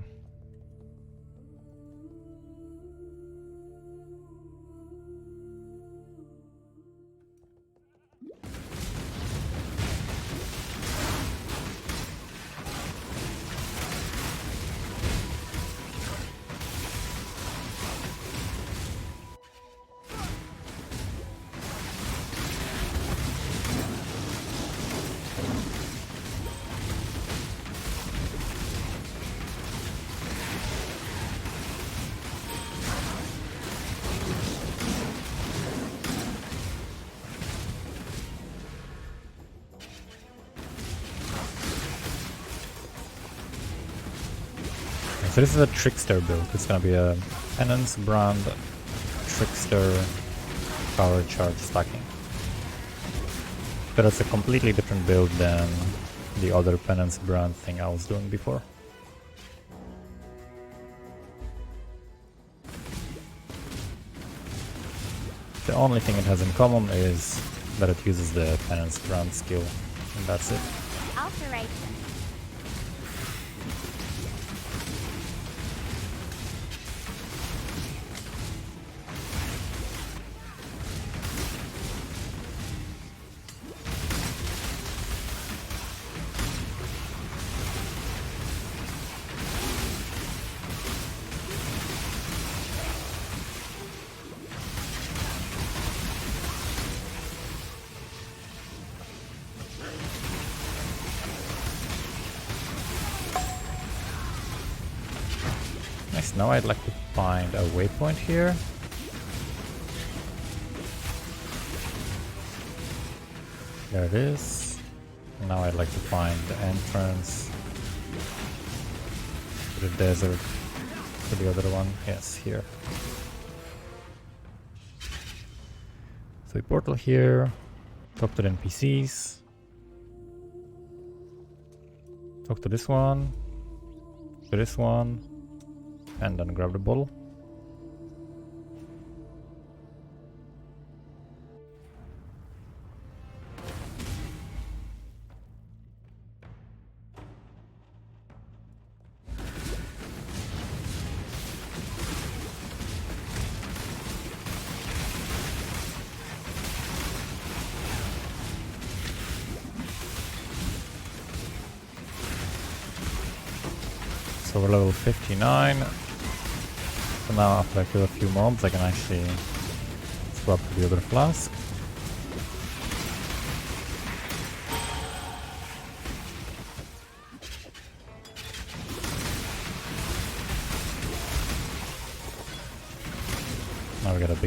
So this is a Trickster build. It's gonna be a Penance brand Trickster power charge stacking. But it's a completely different build than the other Penance brand thing I was doing before. The only thing it has in common is that it uses the Penance brand skill, and that's it. Alteration. Nice, now I'd like to find a waypoint here. There it is. Now I'd like to find the entrance to the desert, to the other one. Yes, here. So we portal here, talk to the NPCs, talk to this one, to this one, and then grab the bottle. So we're level 59. So now after I kill a few mobs I can actually swap to the other flask.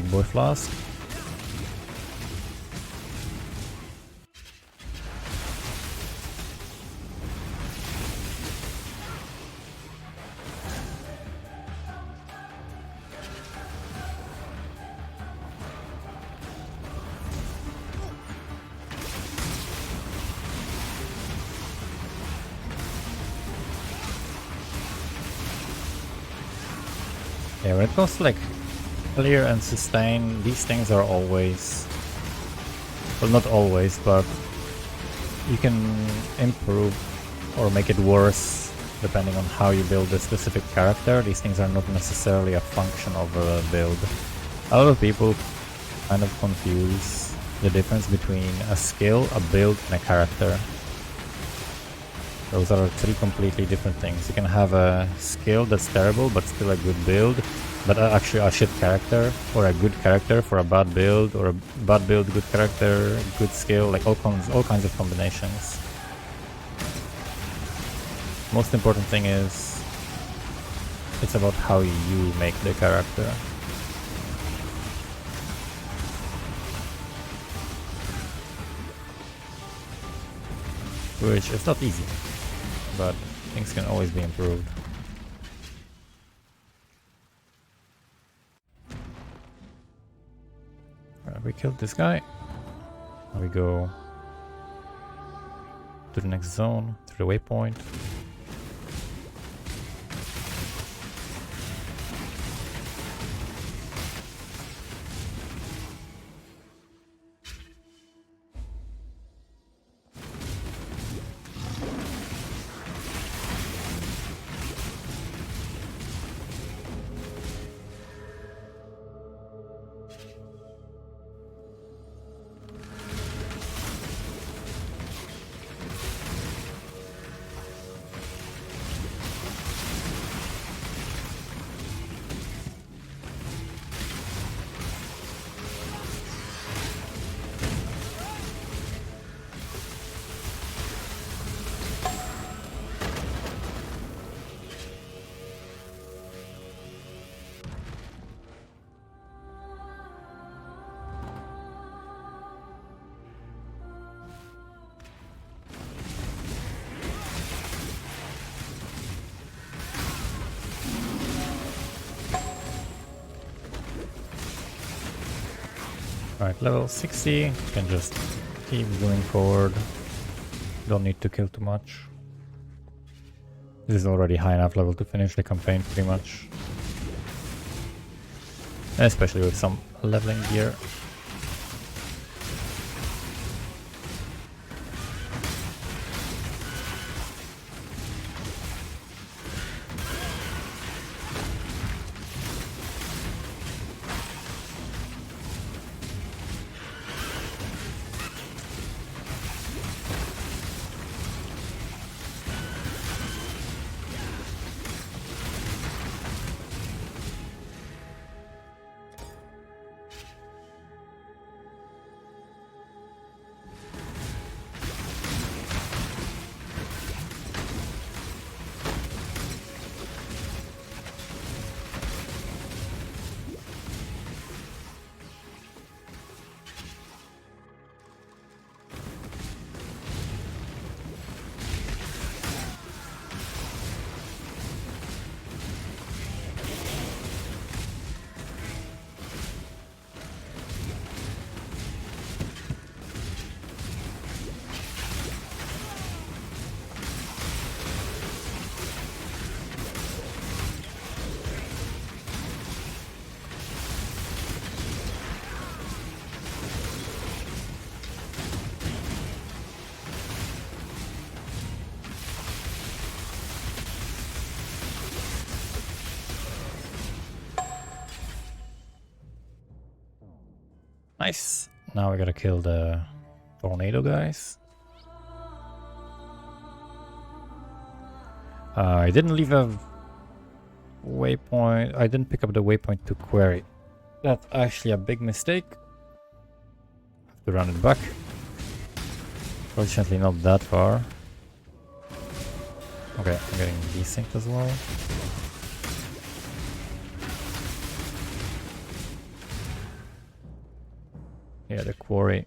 big boy flask. Yeah, when it comes to like clear and sustain, these things are always, well, not always, but you can improve or make it worse depending on how you build a specific character. These things are not necessarily a function of a build. A lot of people kind of confuse the difference between a skill, a build, and a character. Those are three completely different things. You can have a skill that's terrible but still a good build, but actually a shit character, or a good character for a bad build, or a bad build, good character, good skill, like all kinds of combinations. Most important thing is it's about how you make the character. Which is not easy, but things can always be improved. Alright, we killed this guy. Now we go to the next zone, to the waypoint. Alright, level 60, you can just keep going forward, don't need to kill too much. This is already high enough level to finish the campaign pretty much. Especially with some leveling gear. Nice. Now we gotta kill the tornado guys. I didn't leave a waypoint. I didn't pick up the waypoint to query. That's actually a big mistake. Have to run it back. Fortunately not that far. Okay, I'm getting desynced as well. Yeah, the quarry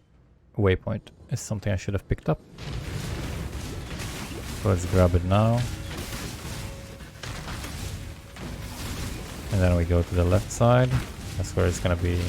waypoint is something I should have picked up. So let's grab it now. And then we go to the left side. That's where it's gonna be.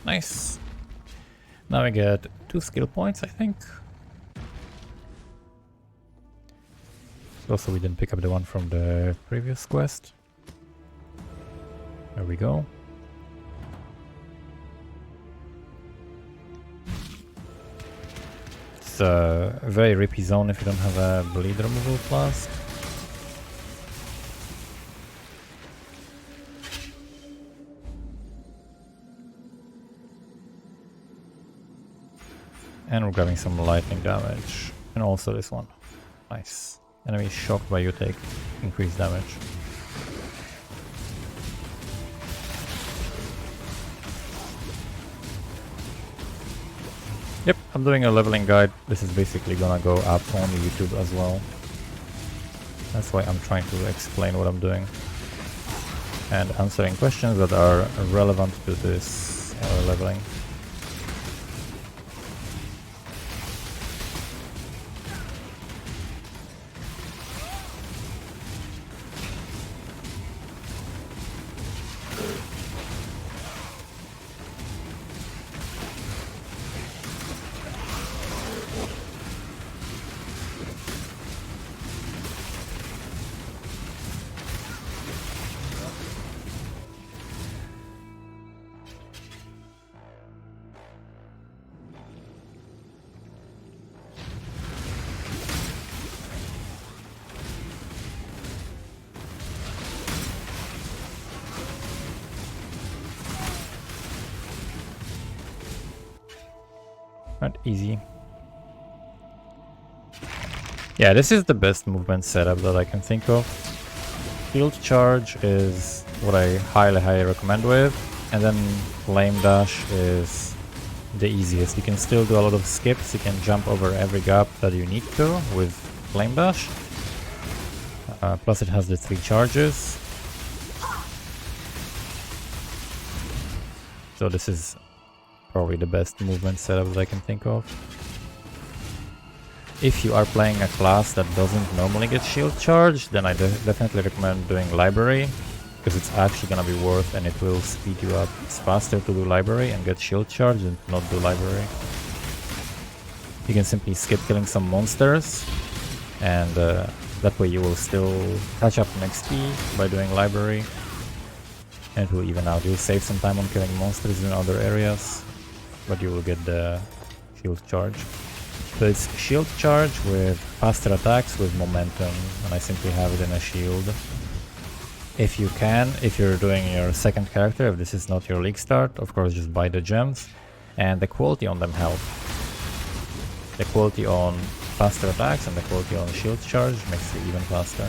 Nice. Now we get 2 skill points, I think. Also, we didn't pick up the one from the previous quest. There we go. It's a very rippy zone if you don't have a bleed removal flask. And we're grabbing some lightning damage. And also this one. Nice. Enemy shocked by you take increased damage. Yep, I'm doing a leveling guide. This is basically gonna go up on YouTube as well. That's why I'm trying to explain what I'm doing. And answering questions that are relevant to this leveling. Not easy. Yeah, this is the best movement setup that I can think of. Field charge is what I highly recommend with, and then flame dash is the easiest. You can still do a lot of skips, you can jump over every gap that you need to with flame dash. Plus it has the 3 charges. So this is probably the best movement setup that I can think of. If you are playing a class that doesn't normally get shield charge, then I definitely recommend doing library, because it's actually gonna be worth and it will speed you up. It's faster to do library and get shield charge than not do library. You can simply skip killing some monsters, and that way you will still catch up on XP by doing library, and it will even out. You'll save some time on killing monsters in other areas, but you will get the shield charge. So it's shield charge with faster attacks with momentum, and I simply have it in a shield. If you can, if you're doing your second character, if this is not your league start, of course just buy the gems, and the quality on them help. The quality on faster attacks and the quality on shield charge makes it even faster.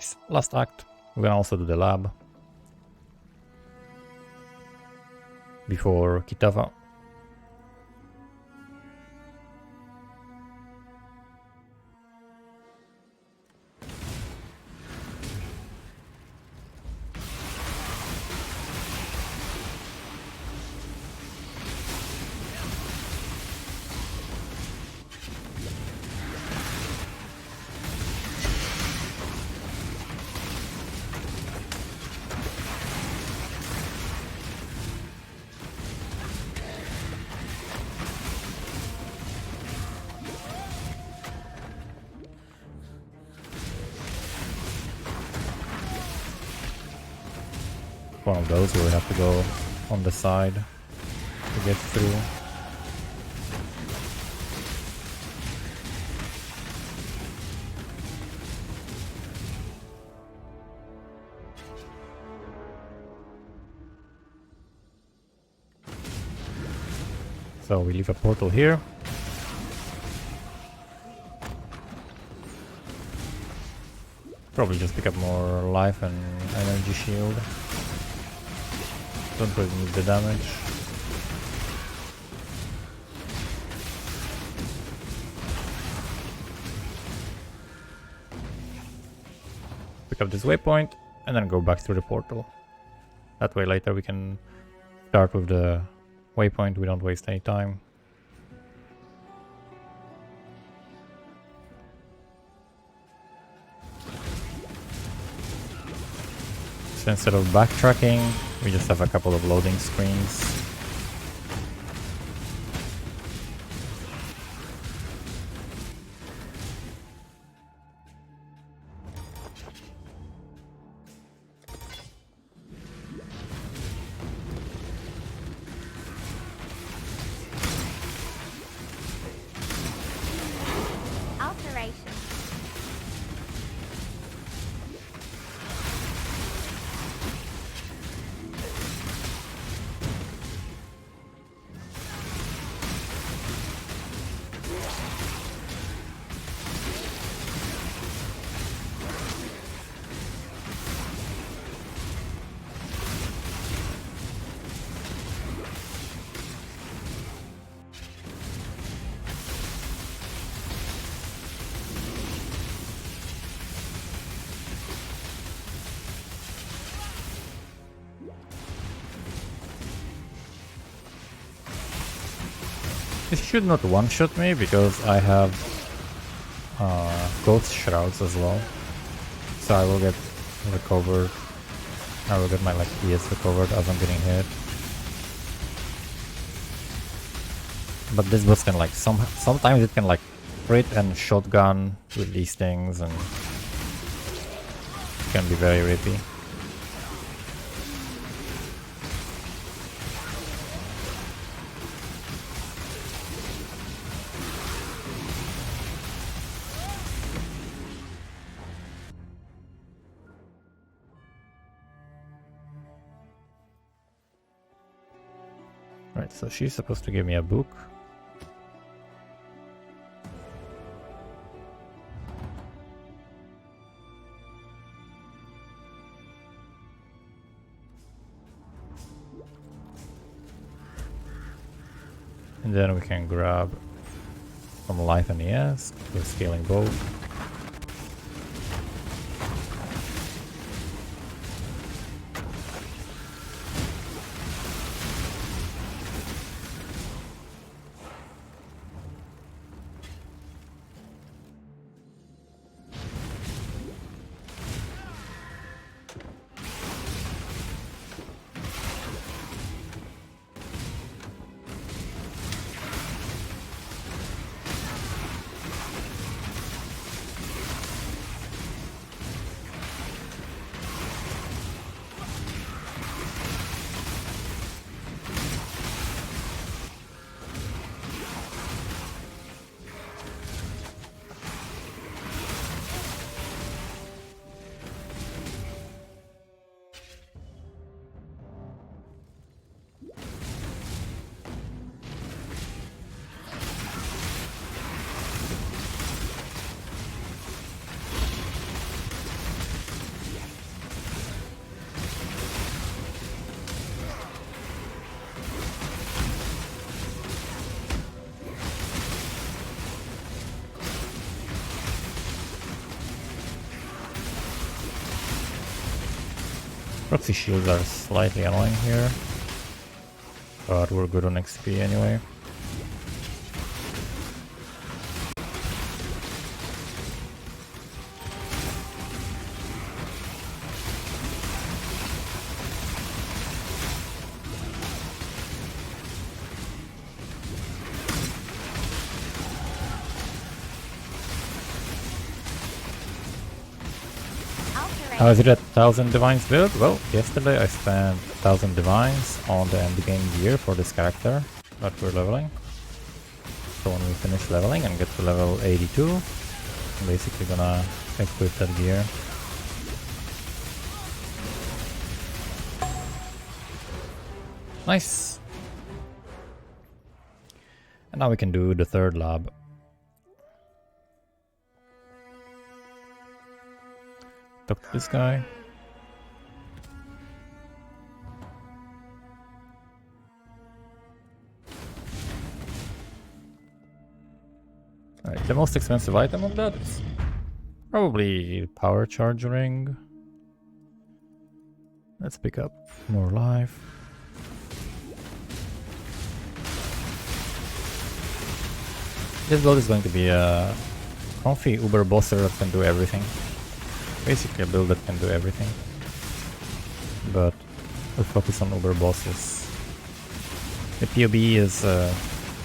Nice. Last act. We're gonna also do the lab before Kitava. One of those where we have to go on the side to get through. So we leave a portal here. Probably just pick up more life and energy shield. Don't really need the damage. Pick up this waypoint and then go back through the portal. That way later we can start with the waypoint, we don't waste any time. So instead of backtracking, we just have a couple of loading screens. Alteration. This should not one-shot me because I have Ghost Shrouds as well. So I will get recovered. I will get my like PS recovered as I'm getting hit. But this boss can like sometimes it can like crit and shotgun with these things and it can be very rippy. Right, so she's supposed to give me a book. And then we can grab some life and ES, we're scaling both. Proxy shields are slightly annoying here, but we're good on XP anyway. How is it at 1000 divines build? Well, yesterday I spent 1000 divines on the end game gear for this character that we're leveling. So when we finish leveling and get to level 82, I'm basically gonna equip that gear. Nice! And now we can do the third lab. Talk to this guy. Alright, the most expensive item of that is probably power charge ring. Let's pick up more life. This build is going to be a comfy uber bosser that can do everything. Basically a build that can do everything, but we'll focus on uber bosses. The POB is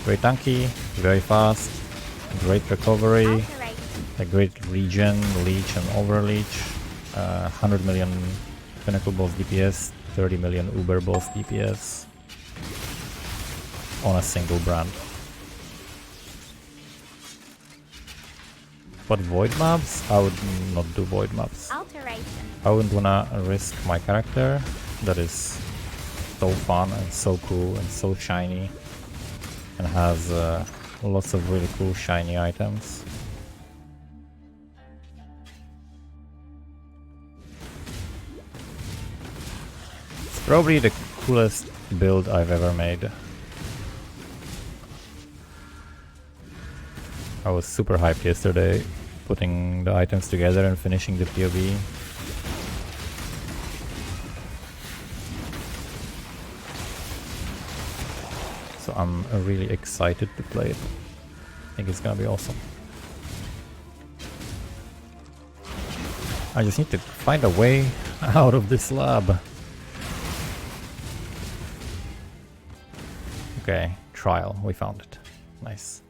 very tanky, very fast, great recovery, a great regen, leech and overleech, 100 million pinnacle boss DPS, 30 million uber boss DPS on a single brand. But void maps? I would not do void maps. Alteration. I wouldn't wanna risk my character that is so fun and so cool and so shiny and has lots of really cool shiny items. It's probably the coolest build I've ever made. I was super hyped yesterday, putting the items together and finishing the POV. So I'm really excited to play it. I think it's gonna be awesome. I just need to find a way out of this lab. Okay, trial, we found it. Nice.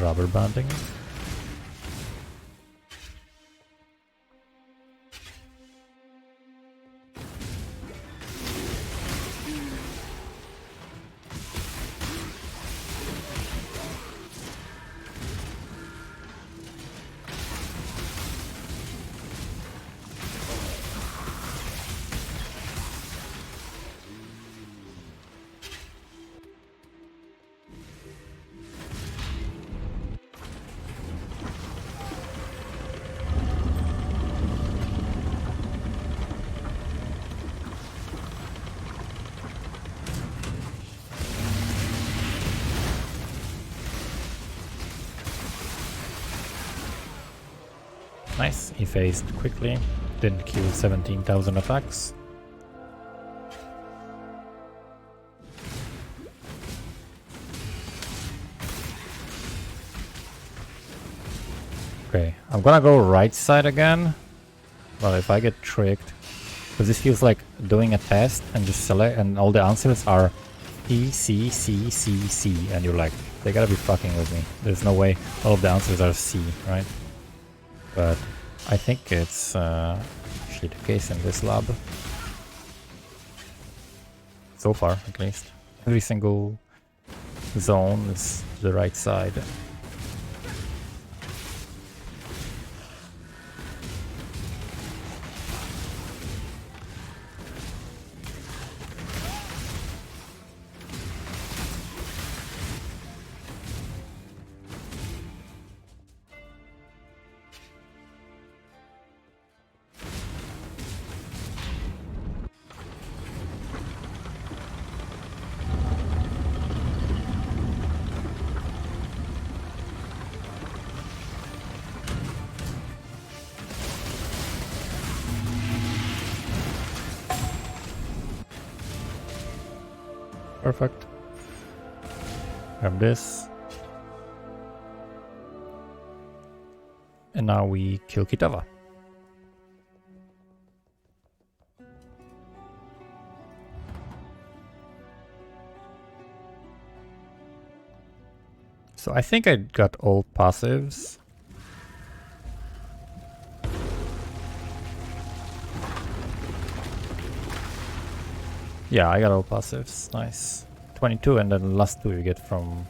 Rubber banding. Nice, he phased quickly, didn't kill 17,000 attacks. Okay, I'm gonna go right side again, but if I get tricked, Because this feels like doing a test and just select, and all the answers are E, C, C, C, C, and you're like, they gotta be fucking with me. There's no way all of the answers are C, right? But I think it's actually the case in this lab. So far, at least. Every single zone is the right side. Perfect. Grab this. And now we kill Kitava. So I think I got all passives. Yeah, I got all passives. Nice. 22, and then the last 2 you get from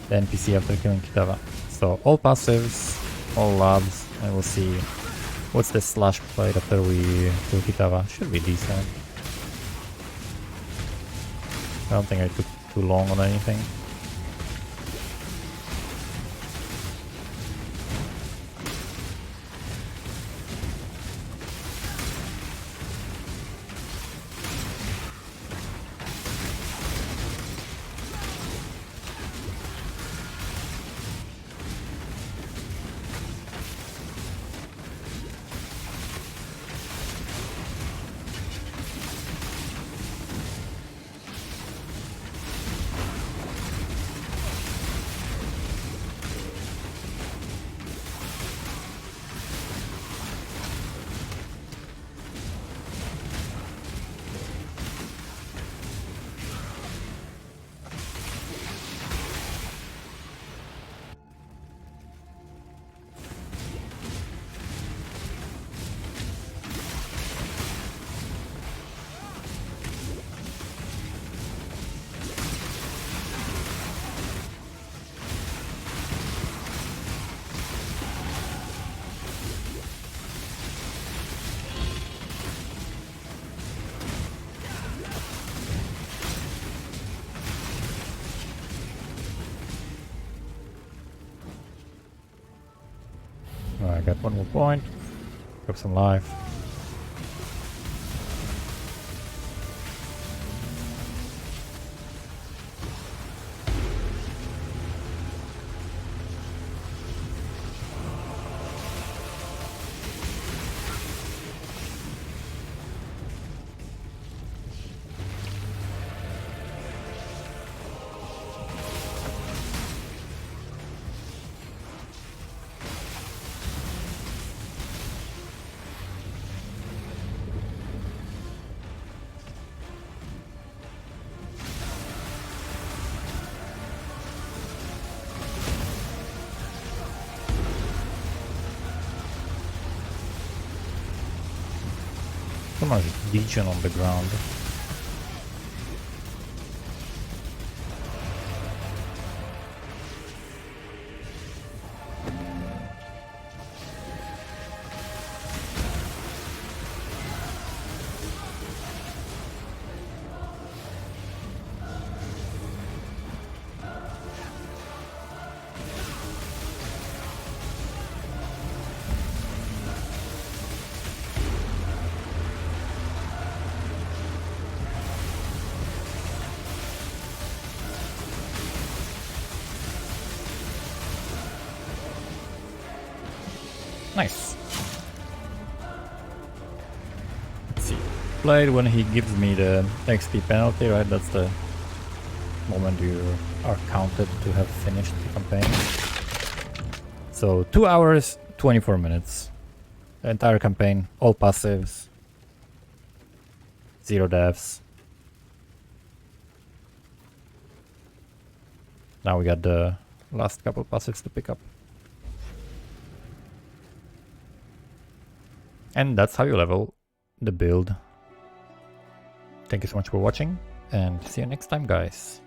the NPC after killing Kitava. So all passives, all labs, and we'll see what's the slash plate after we kill Kitava. Should be decent. I don't think I took too long on anything. I got one more point. Grab some life. So much legion on the ground. Nice. Let's see. Played when he gives me the XP penalty, right? That's the moment you are counted to have finished the campaign. So 2 hours, 24 minutes. The entire campaign, all passives. 0 deaths. Now we got the last couple passives to pick up. And that's how you level the build. Thank you so much for watching, and see you next time, guys.